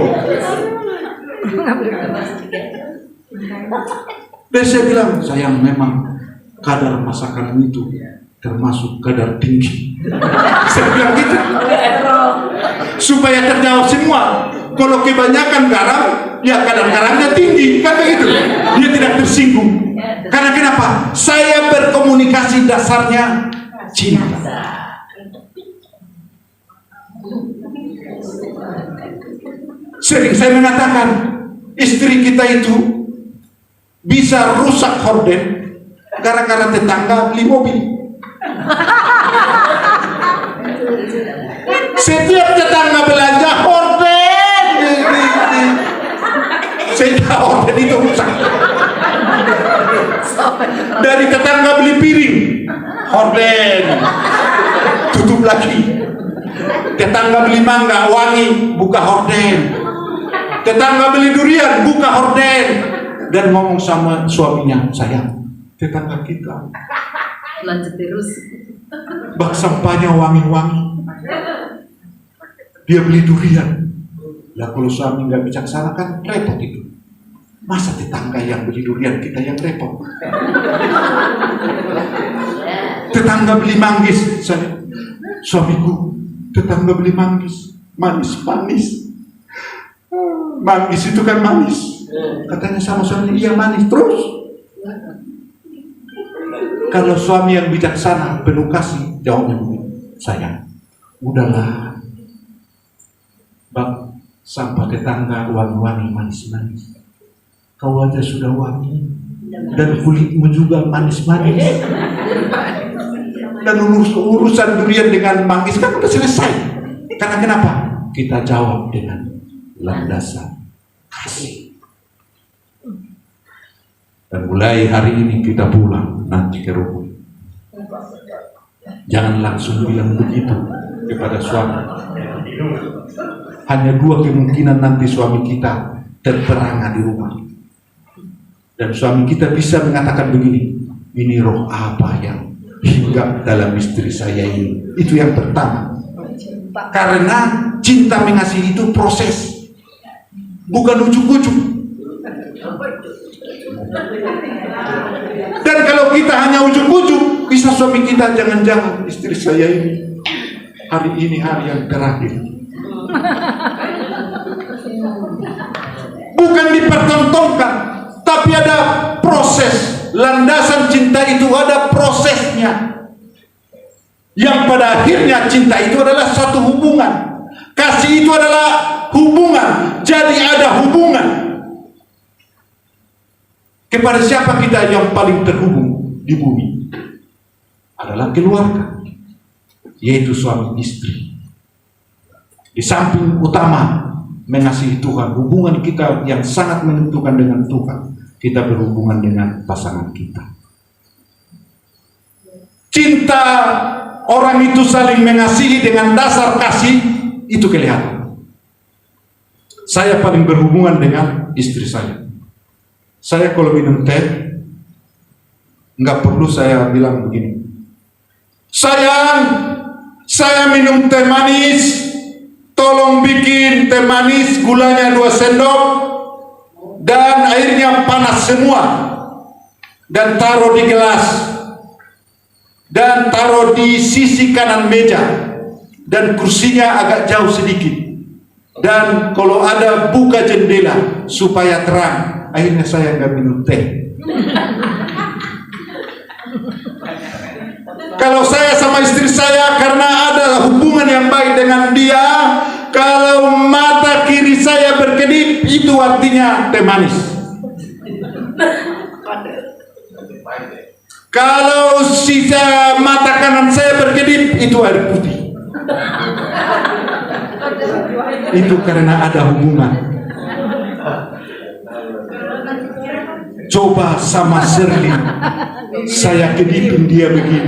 Speaker 1: Dan saya bilang, sayang, memang kadar masakan itu termasuk kadar tinggi. Saya bilang gitu supaya terjawab semua. Kalau kebanyakan garam, ya kadar garamnya tinggi, kan begitu? Dia tidak tersinggung. Karena kenapa? Saya berkomunikasi dasarnya cinta. Sering saya mengatakan, istri kita itu bisa rusak horden gara-gara tetangga beli mobil. Setiap tetangga belanja horden, sehingga horden itu rusak. Dari tetangga beli piring, horden, tutup lagi. Tetangga beli mangga wangi, buka horden. Tetangga beli durian, buka horden. Dan ngomong sama suaminya, sayang, tetangga kita
Speaker 3: Lanjut terus.
Speaker 1: bak sampahnya wangi-wangi. Dia beli durian. Lah kalau suami nggak bijaksana kan repot itu. Masa tetangga yang beli durian, kita yang repot? Tetangga beli manggis, saya, suamiku, tetangga beli manggis, manis. Manggis itu kan manis. Katanya sama suami, iya manis terus. Kalau suami yang bijaksana, penuh kasih, jawabnya begini, sayang, udahlah, bang, sampah tetangga wangi-wangi, manis-manis. Kau aja sudah wangi, dan kulitmu juga manis-manis. Dan urusan durian dengan manggis kan udah selesai. Karena kenapa? Kita jawab dengan landasan kasih. Dan mulai hari ini kita pulang nanti ke rumah, jangan langsung bilang begitu kepada suami. Hanya 2 kemungkinan nanti suami kita terperangah di rumah. Dan suami kita bisa mengatakan begini, ini roh apa yang hinggap dalam istri saya ini. Itu yang pertama. Karena cinta mengasihi itu proses, bukan ujuk-ujuk. Dan kalau kita hanya ujuk-ujuk, bisa suami kita, jangan-jangan istri saya ini hari ini hari yang terakhir. Bukan dipertontonkan, tapi ada proses. Landasan cinta itu ada prosesnya, yang pada akhirnya cinta itu adalah satu hubungan. Kasih itu adalah hubungan. Jadi ada hubungan. Kepada siapa kita yang paling terhubung di bumi? Adalah keluarga, yaitu suami istri. Di samping utama mengasihi Tuhan, hubungan kita yang sangat menentukan dengan Tuhan, kita berhubungan dengan pasangan kita. Cinta orang itu saling mengasihi dengan dasar kasih, itu kelihatan. Saya paling berhubungan dengan istri saya. Saya kalau minum teh, nggak perlu saya bilang begini, sayang, saya minum teh manis, tolong bikin teh manis, gulanya 2 sendok, dan airnya panas semua. dan taruh di gelas dan taruh di sisi kanan meja, dan kursinya agak jauh sedikit, dan kalau ada buka jendela supaya terang. Akhirnya saya nggak minum teh. Kalau saya sama istri saya karena ada hubungan yang baik dengan dia, kalau mata kiri saya berkedip, itu artinya teh manis. Kalau sisa mata kanan saya berkedip, itu air putih. Itu karena ada hubungan. Coba sama Serli, saya kedipin dia begini.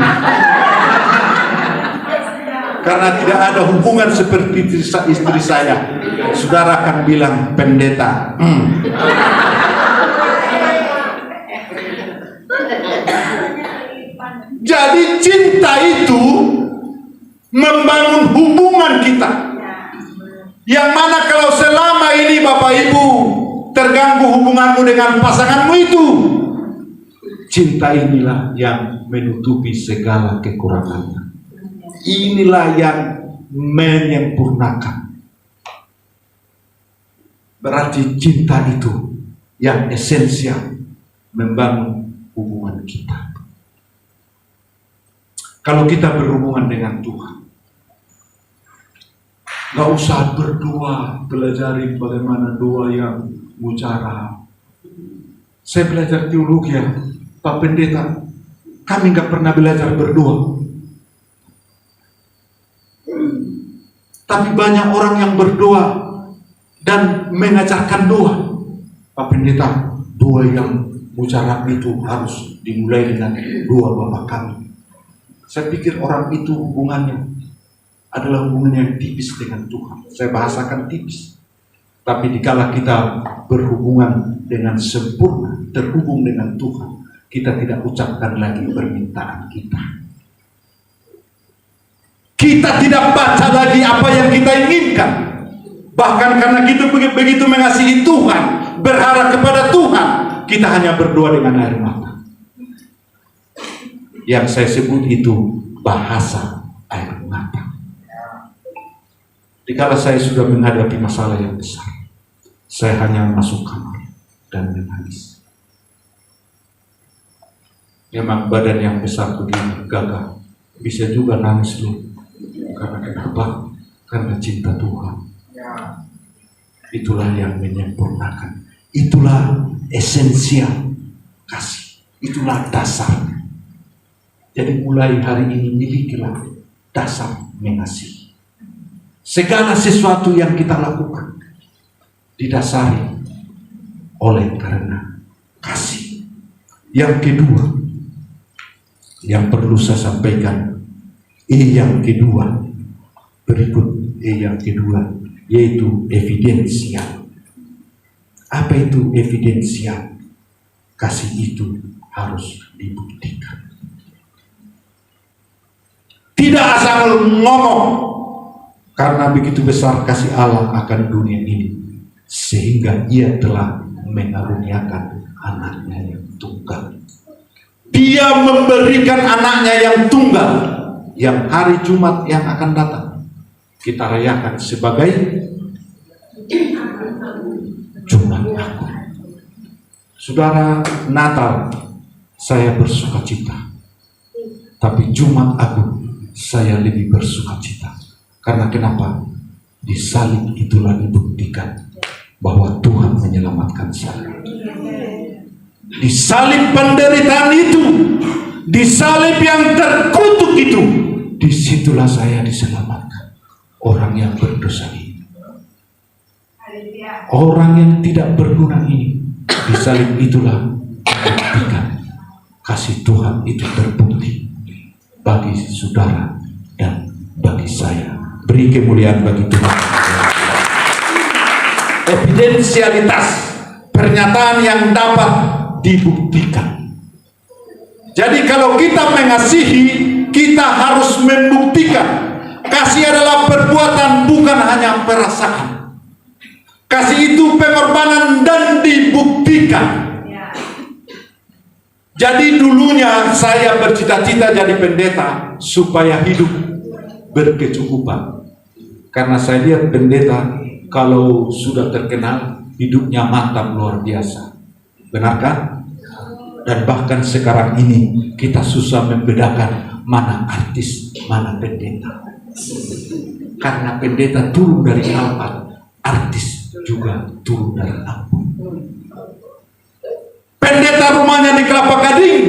Speaker 1: Karena tidak ada hubungan seperti istri saya. Saudara akan bilang pendeta. Jadi cinta itu membangun hubungan kita. Yang mana kalau selama ini Bapak Ibu terganggu hubunganmu dengan pasanganmu itu, cinta inilah yang menutupi segala kekurangannya. Inilah yang menyempurnakan. Berarti cinta itu yang esensial membangun hubungan kita. Kalau kita berhubungan dengan Tuhan, gak usah berdoa, pelajari bagaimana doa yang mujarab. Saya belajar teologi ya, Pak Pendeta, kami gak pernah belajar berdoa. Tapi banyak orang yang berdoa dan mengajarkan doa. Pak Pendeta, doa yang mujarab itu harus dimulai dengan doa Bapa kami. Saya pikir orang itu hubungannya adalah hubungan yang tipis dengan Tuhan. Saya bahasakan tipis. Tapi dikala kita berhubungan dengan sempurna, terhubung dengan Tuhan, kita tidak ucapkan lagi permintaan kita. Kita tidak baca lagi apa yang kita inginkan. Bahkan karena kita begitu mengasihi Tuhan, berharap kepada Tuhan, kita hanya berdoa dengan air mata. Yang saya sebut itu bahasa air mata. Dikala saya sudah menghadapi masalah yang besar, saya hanya masuk kamar dan menangis. Memang badan yang besar begini gagah, bisa juga nangis loh. Karena kenapa? Karena cinta Tuhan. Itulah yang menyempurnakan. Itulah esensial kasih. Itulah dasar. Jadi mulai hari ini milikilah dasar mengasihi. Segala sesuatu yang kita lakukan didasari oleh karena kasih. Yang kedua yang perlu saya sampaikan, yang kedua, berikut yang kedua, yaitu evidensial. Apa itu evidensial? Kasih itu harus dibuktikan. Tidak asal ngomong, karena begitu besar kasih Allah akan dunia ini, sehingga ia telah mengaruniakan anaknya yang tunggal. Dia memberikan anaknya yang tunggal, yang hari Jumat yang akan datang kita rayakan sebagai Jumat Agung. Saudara, Natal saya bersuka cita, tapi Jumat Agung saya lebih bersuka cita. Karena kenapa? Di salib itulah dibuktikan bahwa Tuhan menyelamatkan saya. Di salib penderitaan itu, di salib yang terkutuk itu, disitulah saya diselamatkan. Orang yang berdosa ini, orang yang tidak berguna ini, di salib itulah dibuktikan kasih Tuhan itu terbukti bagi saudara dan bagi saya. Beri kemuliaan bagi Tuhan. Evidensialitas, pernyataan yang dapat dibuktikan. Jadi kalau kita mengasihi, kita harus membuktikan. Kasih adalah perbuatan, bukan hanya perasaan. Kasih itu pengorbanan dan dibuktikan. Jadi dulunya saya bercita-cita jadi pendeta supaya hidup berkecukupan. Karena saya lihat pendeta kalau sudah terkenal hidupnya mantap luar biasa. Benar kan? Dan bahkan sekarang ini kita susah membedakan mana artis, mana pendeta. Karena pendeta turun dari Alpat, artis juga turun dari Alpat. Pendeta rumahnya di Kelapa Gading,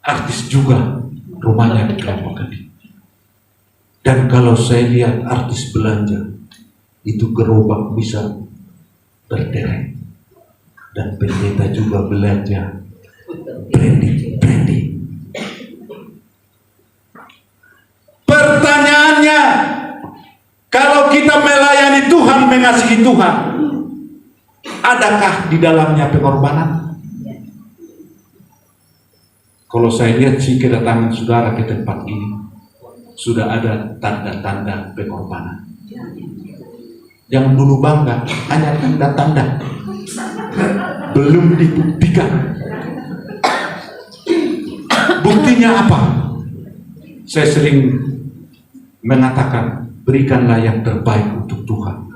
Speaker 1: artis juga rumahnya di Kelapa Gading. Dan kalau saya lihat artis belanja, itu gerobak bisa berderet. Dan pendeta juga belanja branding. Pertanyaannya, kalau kita melayani Tuhan, mengasihi Tuhan, adakah di dalamnya pengorbanan? Kalau saya lihat sih kedatangan saudara ke tempat ini, sudah ada tanda-tanda pengorbanan. Yang dulu bangga, hanya tanda-tanda, belum dibuktikan. Buktinya apa? Saya sering mengatakan, berikanlah yang terbaik untuk Tuhan.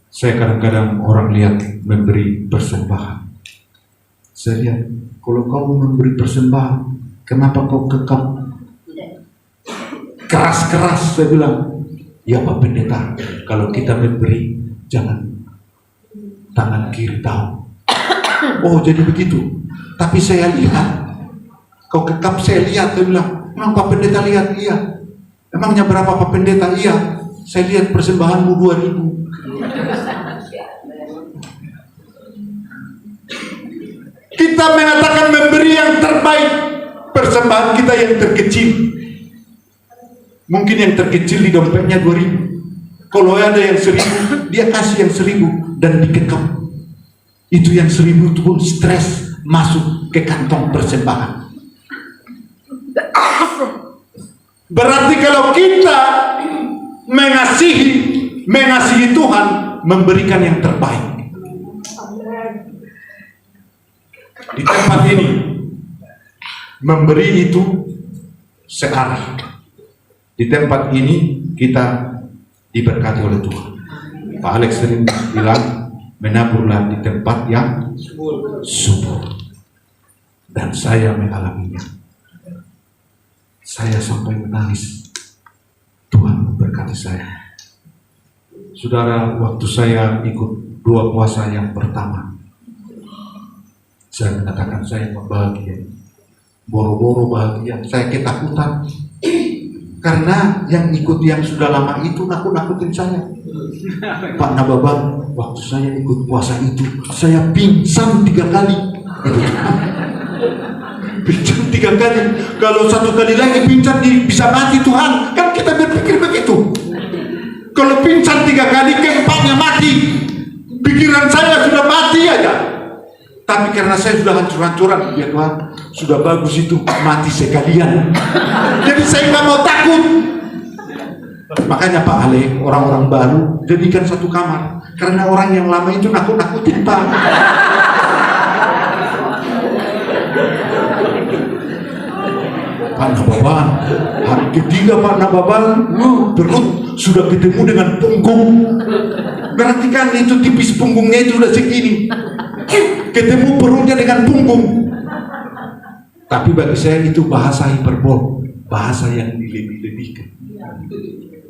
Speaker 1: Saya kadang-kadang orang lihat memberi persembahan. Saya lihat, kalau kau memberi persembahan, kenapa kau kekang keras-keras? Saya bilang, ya Pak Pendeta, kalau kita memberi, jangan tangan kiri tahu. Oh, jadi begitu. Tapi saya lihat, kau kekap, saya lihat. Saya bilang, emang Pak Pendeta lihat? Iya. Emangnya berapa Pak Pendeta? Iya. Saya lihat persembahanmu 2.000. Kita mengatakan memberi yang terbaik, persembahan kita yang terkecil. Mungkin yang terkecil di dompetnya 2.000. Kalau ada yang 1.000, dia kasih yang 1.000 dan dikekang. Itu yang 1.000 itu pun stres masuk ke kantong persembahan. Berarti kalau kita mengasihi Tuhan, memberikan yang terbaik. Di tempat ini, memberi itu searah. Di tempat ini kita diberkati oleh Tuhan. Pak Alex sering bilang, menaburlah di tempat yang subur. Dan saya mengalaminya. Saya sampai menangis. Tuhan memberkati saya. Saudara, waktu saya ikut 2 puasa yang pertama, saya mengatakan saya bahagia. Boro-boro bahagia. Saya ketakutan. Karena yang ikut yang sudah lama itu nakut-nakutin saya. Pak Nababan, waktu saya ikut puasa itu, saya pingsan 3 kali. Pingsan 3 kali. Kalau 1 kali lagi pingsan bisa mati Tuhan. Kan kita berpikir begitu. Kalau pingsan 3 kali, keempatnya mati. Pikiran saya sudah mati aja. Tapi karena saya sudah hancur-hancuran, ya Tuhan, sudah bagus itu, mati sekalian. Jadi saya nggak mau takut. Makanya Pak Ale, orang-orang baru jadikan 1 kamar. Karena orang yang lama itu nakut-nakutin Pak. Pak Nababan, hari ketiga Pak Nababan, perut sudah ketemu dengan punggung. Berarti kan itu tipis punggungnya itu sudah segini. Ketemu perutnya dengan punggung. Tapi bagi saya itu bahasa hiperbol, bahasa yang dilebih-lebihkan.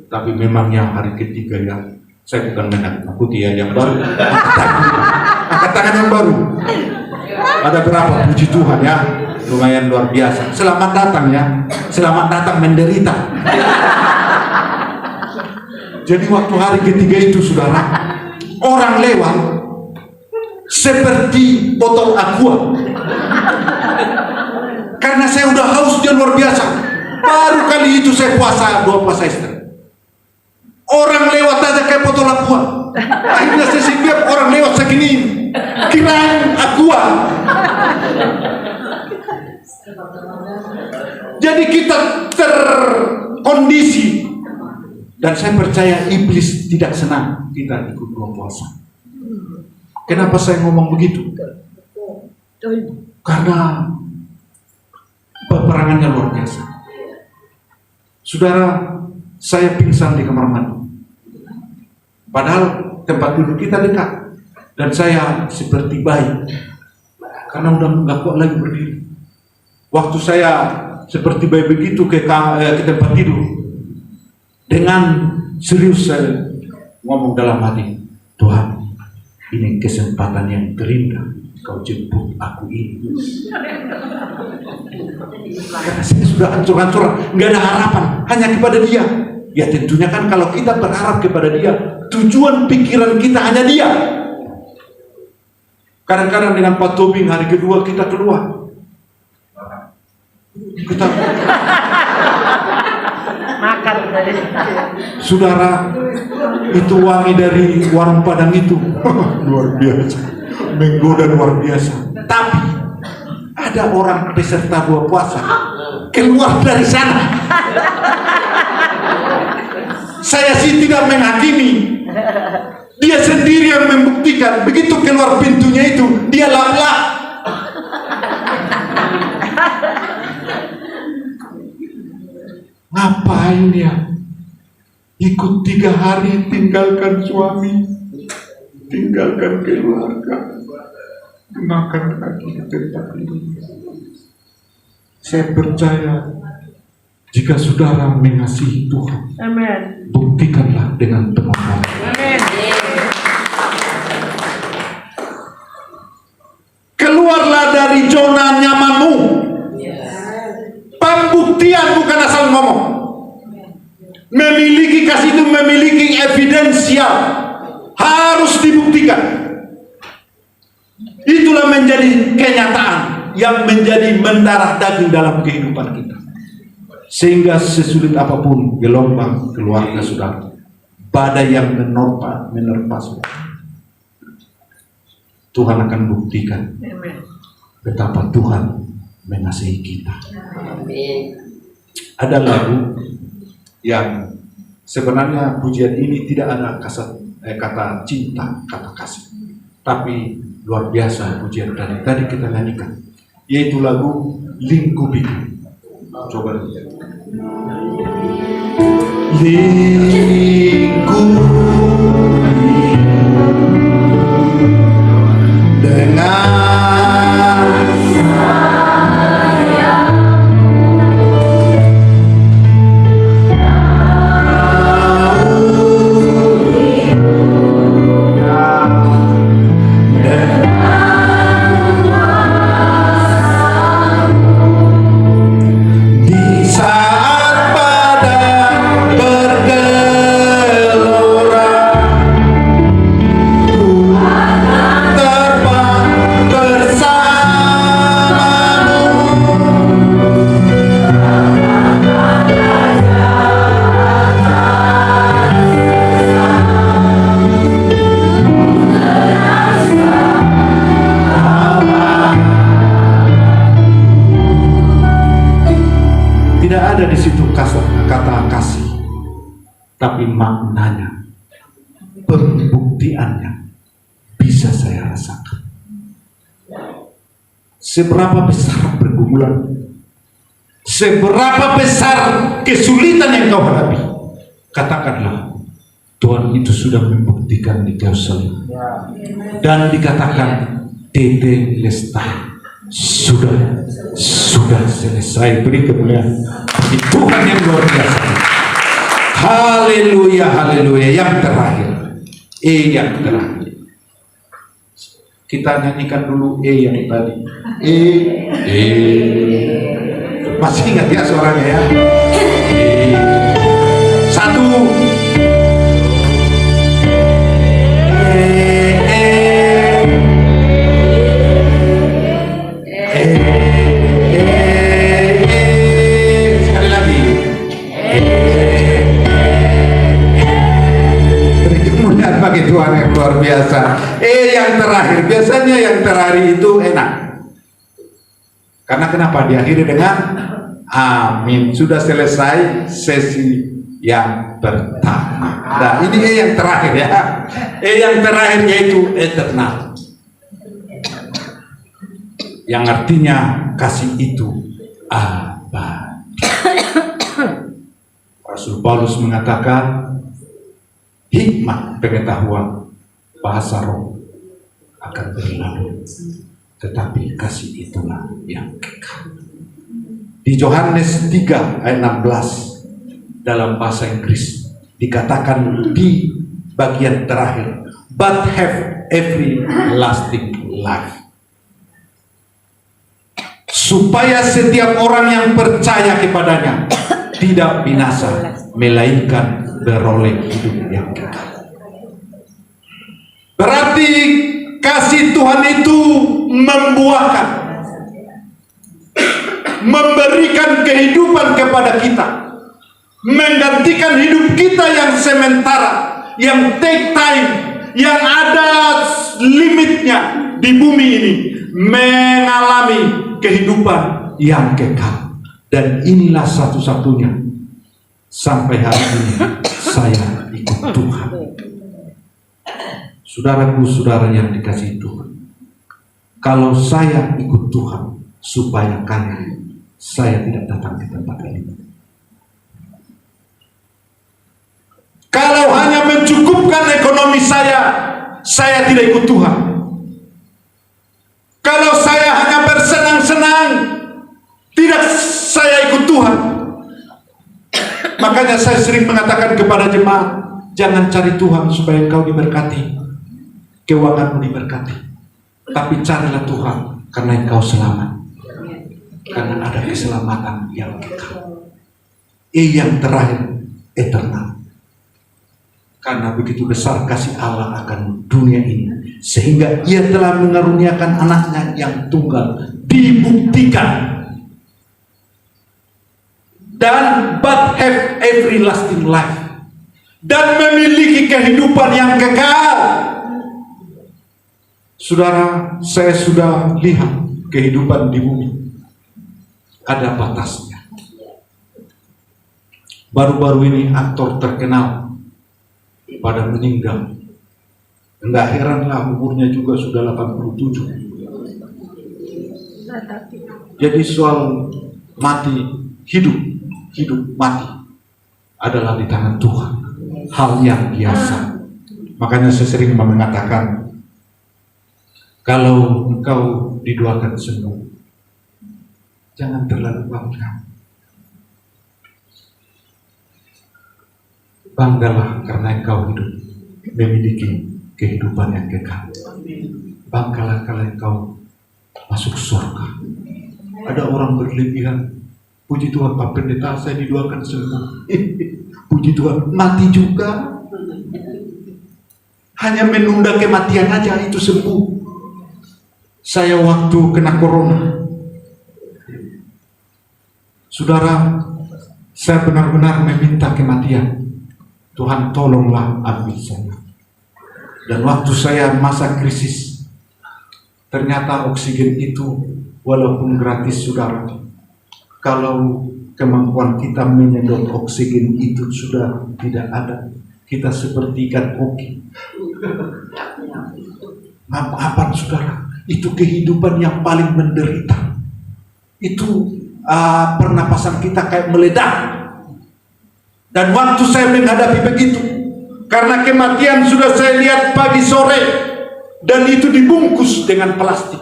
Speaker 1: Tapi memangnya hari ketiga yang saya bukan menakut-nakuti ya, yang baru. Angkat tangan yang baru. Ada berapa? Puji Tuhan ya, lumayan luar biasa. Selamat datang ya, selamat datang menderita. Jadi waktu hari ketiga itu saudara, orang lewat seperti botol aqua. Karena saya udah hausnya luar biasa. Baru kali itu saya puasa 2 puasa Ester. Orang lewat aja kayak botol aqua. Akhirnya saya setiap orang lewat segini, kirain aqua. Jadi kita terkondisi. Dan saya percaya iblis tidak senang kita ikut 2 puasa. Kenapa saya ngomong begitu? Karena peperangannya luar biasa. Saudara, saya pingsan di kamar mandi. Padahal tempat duduk kita dekat. Dan saya seperti bayi. Karena udah nggak kuat lagi berdiri. Waktu saya seperti bayi begitu ke tempat tidur, dengan serius saya ngomong dalam hati, Tuhan, ini kesempatan yang terindah Kau jemput aku ini. Karena saya sudah hancur-hancuran, nggak ada harapan, hanya kepada Dia. Ya tentunya kan kalau kita berharap kepada Dia, tujuan pikiran kita hanya Dia. Kadang-kadang dengan Pak Tobing hari kedua kita keluar. Kita
Speaker 3: makan dari
Speaker 1: saudara, itu wangi dari warung Padang itu luar biasa, menggoda luar biasa. Tapi ada orang peserta buah puasa keluar dari sana. Saya sih tidak menghakimi, dia sendiri yang membuktikan. Begitu keluar pintunya itu, dia lap-lap. Ngapain dia? Ikut 3 hari, tinggalkan suami, tinggalkan keluarga, makan lagi di tempat ini. Saya percaya jika saudara mengasihi Tuhan,
Speaker 3: Amin.
Speaker 1: buktikanlah dengan pengorbanan.
Speaker 3: Amin.
Speaker 1: Keluarlah dari zona nyamanmu. Pembuktian bukan asal ngomong. Memiliki kasih itu memiliki evidensial, harus dibuktikan. Itulah menjadi kenyataan yang menjadi mendarah daging dalam kehidupan kita. Sehingga sesulit apapun gelombang keluarga saudara, badai yang menerpa saudara, Tuhan akan buktikan betapa Tuhan mengasihi kita. Ada lagu yang sebenarnya pujian ini tidak ada kata cinta, kata kasih, tapi luar biasa pujian tadi kita nyanyikan, yaitu lagu Lingkupi. Coba lihat. Lingkupi dengan tidak ada di situ kata kasih, tapi maknanya, pembuktiannya bisa saya rasakan. Seberapa besar pergumulan, seberapa besar kesulitan yang kau hadapi, katakanlah Tuhan itu sudah membuktikan di Yerusalem. Dan dikatakan Tete Lestai sudah selesai. Beri kemuliaan bagi Tuhan yang luar biasa. Haleluya, haleluya. Yang terakhir, yang terakhir, kita nyanyikan dulu yang tadi. Masih ingat ya suaranya ya? Satu. Sekali lagi. Beri kemuliaan bagi Tuhan yang luar biasa. Yang terakhir, biasanya yang terakhir itu enak. Karena kenapa? Diakhiri dengan amin. Sudah selesai sesi yang pertama. Nah ini yang terakhir ya. Yang terakhir yaitu eternal. yang artinya kasih itu abadi. Rasul Paulus mengatakan hikmat pengetahuan bahasa roh akan berlalu, tetapi kasih itulah yang kekal. Di Yohanes 3 ayat 16 dalam bahasa Inggris dikatakan di bagian terakhir, but have everlasting life. Supaya setiap orang yang percaya kepadanya tidak binasa, melainkan beroleh hidup yang kekal. Berarti kasih Tuhan itu membuahkan, memberikan kehidupan kepada kita, menggantikan hidup kita yang sementara, yang take time, yang ada limitnya di bumi ini, mengalami kehidupan yang kekal. Dan inilah satu-satunya sampai hari ini saya ikut Tuhan. Saudaraku, saudara yang dikasihi Tuhan, kalau saya ikut Tuhan supaya kaya, saya tidak datang ke tempat ini. Kalau hanya mencukupkan ekonomi saya tidak ikut Tuhan. Kalau saya hanya bersenang-senang, tidak saya ikut Tuhan. Makanya saya sering mengatakan kepada jemaat, jangan cari Tuhan supaya engkau diberkati, keuanganmu diberkati, tapi carilah Tuhan karena engkau selamat, karena ada keselamatan yang kekal, yang terakhir, eternal. Karena begitu besar kasih Allah akan dunia ini, sehingga Ia telah mengaruniakan anaknya yang tunggal, dibuktikan, dan but have everlasting life, dan memiliki kehidupan yang kekal. Saudara, saya sudah lihat kehidupan di bumi ada batasnya. Baru-baru ini aktor terkenal pada meninggal. Enggak heranlah umurnya juga sudah 87. Jadi soal mati, hidup mati adalah di tangan Tuhan, hal yang biasa. Makanya saya sering mengatakan, kalau engkau didoakan sembuh, jangan terlalu bangga. Banggalah karena engkau hidup, memiliki kehidupan yang kekal. Banggalah kalau engkau masuk surga. Ada orang berlebihan, puji Tuhan Pak Pendeta, saya didoakan sembuh. Puji Tuhan, mati juga. Hanya menunda kematian aja itu sembuh. Saya waktu kena corona, saudara, saya benar-benar meminta kematian. Tuhan tolonglah ambil saya. Dan waktu saya masa krisis, ternyata oksigen itu walaupun gratis, saudara, kalau kemampuan kita menyedot oksigen itu sudah tidak ada, kita seperti ikan koki. Apa saudara? Itu kehidupan yang paling menderita. Itu pernapasan kita kayak meledak. Dan waktu saya menghadapi begitu, karena kematian sudah saya lihat pagi sore, dan itu dibungkus dengan plastik.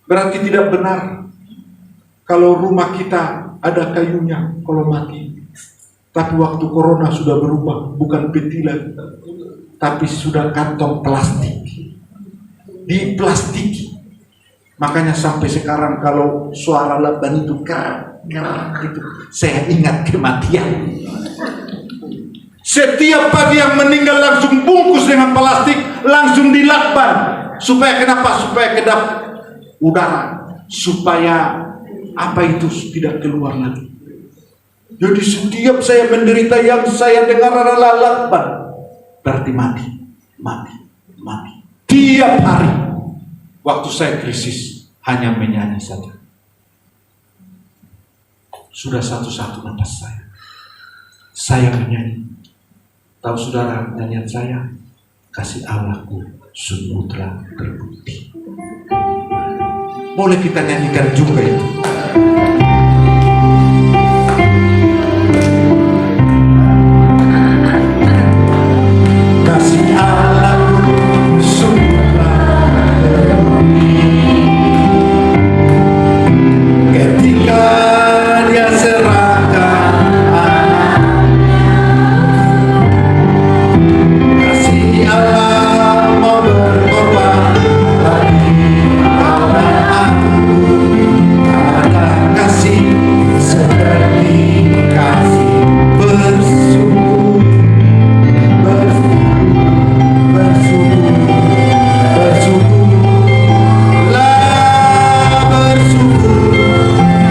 Speaker 1: Berarti tidak benar kalau rumah kita ada kayunya kalau mati. Tapi waktu corona sudah berubah, bukan peti lagi, tapi sudah kantong plastik. Diplastiki. Makanya sampai sekarang kalau suara leban itu gitu, saya ingat kematian. Setiap pagi yang meninggal langsung bungkus dengan plastik, langsung dilakban. Supaya kenapa? Supaya kedap udara, supaya apa itu tidak keluar lagi. Jadi setiap saya menderita, yang saya dengar adalah lakban, berarti mati. Tiap hari waktu saya krisis hanya menyanyi saja. Sudah satu-satu nafas saya menyanyi. Tahu saudara nyanyian saya? Kasih Allahku sungguh telah terbukti. Boleh kita nyanyikan juga itu. Kasih Allah ketika Dia serahkan kasih Allah mau berkorban lagi karena aku ada kasih seperti kasih bersyukur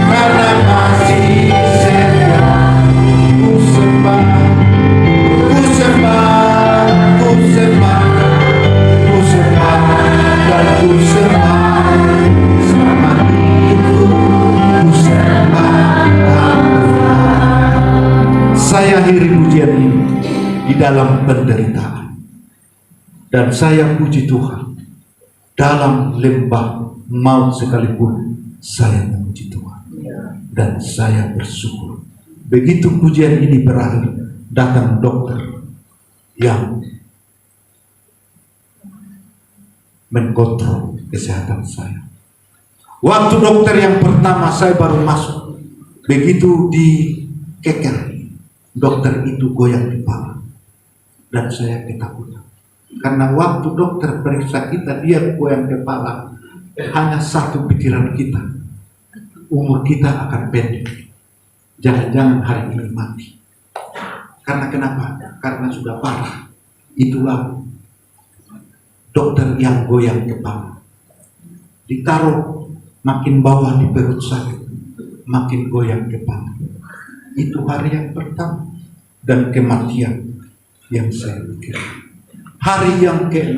Speaker 1: karena masih setia. Ku sembah, ku sembah, ku sembah, ku sembah dan ku sembah selama hidupku. Ku sembah Allah. Saya akhiri pujian ini di dalam penderitaan, dan saya puji Tuhan dalam lembah maut sekalipun saya memuji Tuhan dan saya bersyukur. Begitu pujian ini berakhir, datang dokter yang mengkontrol kesehatan saya. Waktu dokter yang pertama saya baru masuk, begitu dikeker, dokter itu goyang kepala dan saya ketakutan. Karena waktu dokter periksa kita, dia goyang kepala, hanya satu pikiran kita, umur kita akan pendek, jangan-jangan hari ini mati. Karena kenapa? Karena sudah parah. Itulah dokter yang goyang kepala. Ditaruh makin bawah di perut saya, makin goyang kepala. Itu hari yang pertama dan kematian yang saya pikirkan. Hari yang ke-6,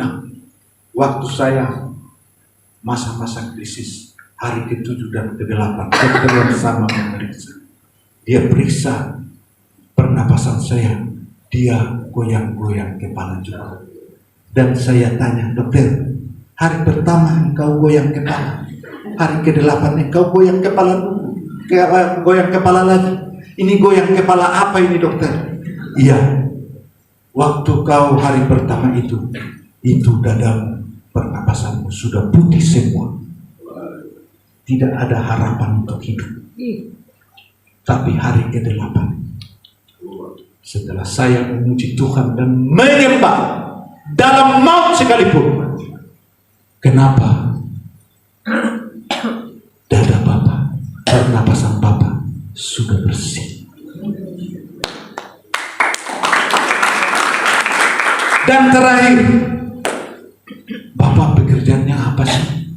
Speaker 1: waktu saya masa-masa krisis, hari ke-7 dan ke-8, dokter yang sama memeriksa. Dia periksa pernapasan saya, dia goyang-goyang kepala juga. Dan saya tanya, dokter, hari pertama engkau goyang kepala, hari ke-8 engkau goyang kepala dulu, goyang kepala lagi. Ini goyang kepala apa ini, dokter? Iya. Waktu kau hari pertama itu dadamu, pernapasanmu sudah putih semua. Tidak ada harapan untuk hidup. Tapi hari ke-8, setelah saya memuji Tuhan dan menyembah dalam maut sekalipun, kenapa dada Bapak, pernapasan Bapak sudah bersih. Dan terakhir, Bapak pekerjaannya apa sih?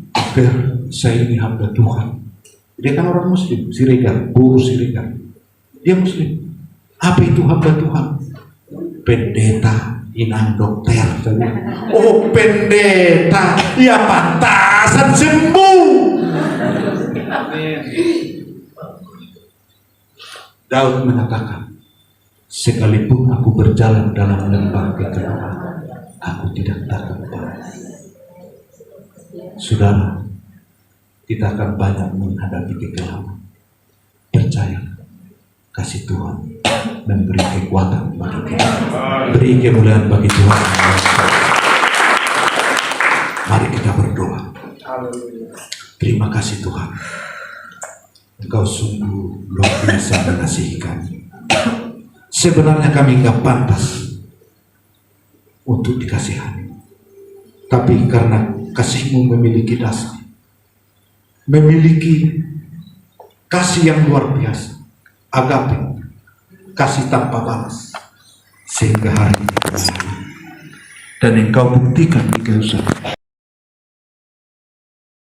Speaker 1: Dokter, saya ini hamba Tuhan. Dia kan orang Muslim, Siregar, buruh Siregar. Dia Muslim. Apa itu hamba Tuhan? Pendeta inang dokter. Oh, pendeta, ya pantasan sembuh. Daud mengatakan, sekalipun aku berjalan dalam lembah kegelapan, aku tidak takut panas. Saudara, kita akan banyak menghadapi kegelapan. Percaya, kasih Tuhan memberi kekuatan bagi kita, beri kemuliaan bagi Tuhan. Mari kita berdoa. Terima kasih Tuhan, Engkau sungguh luar biasa mengasihi kami. Sebenarnya kami nggak pantas untuk dikasihani, tapi karena kasih-Mu memiliki dasar, memiliki kasih yang luar biasa, agape, kasih tanpa balas, sehingga hari ini dan Engkau buktikan di kehidupan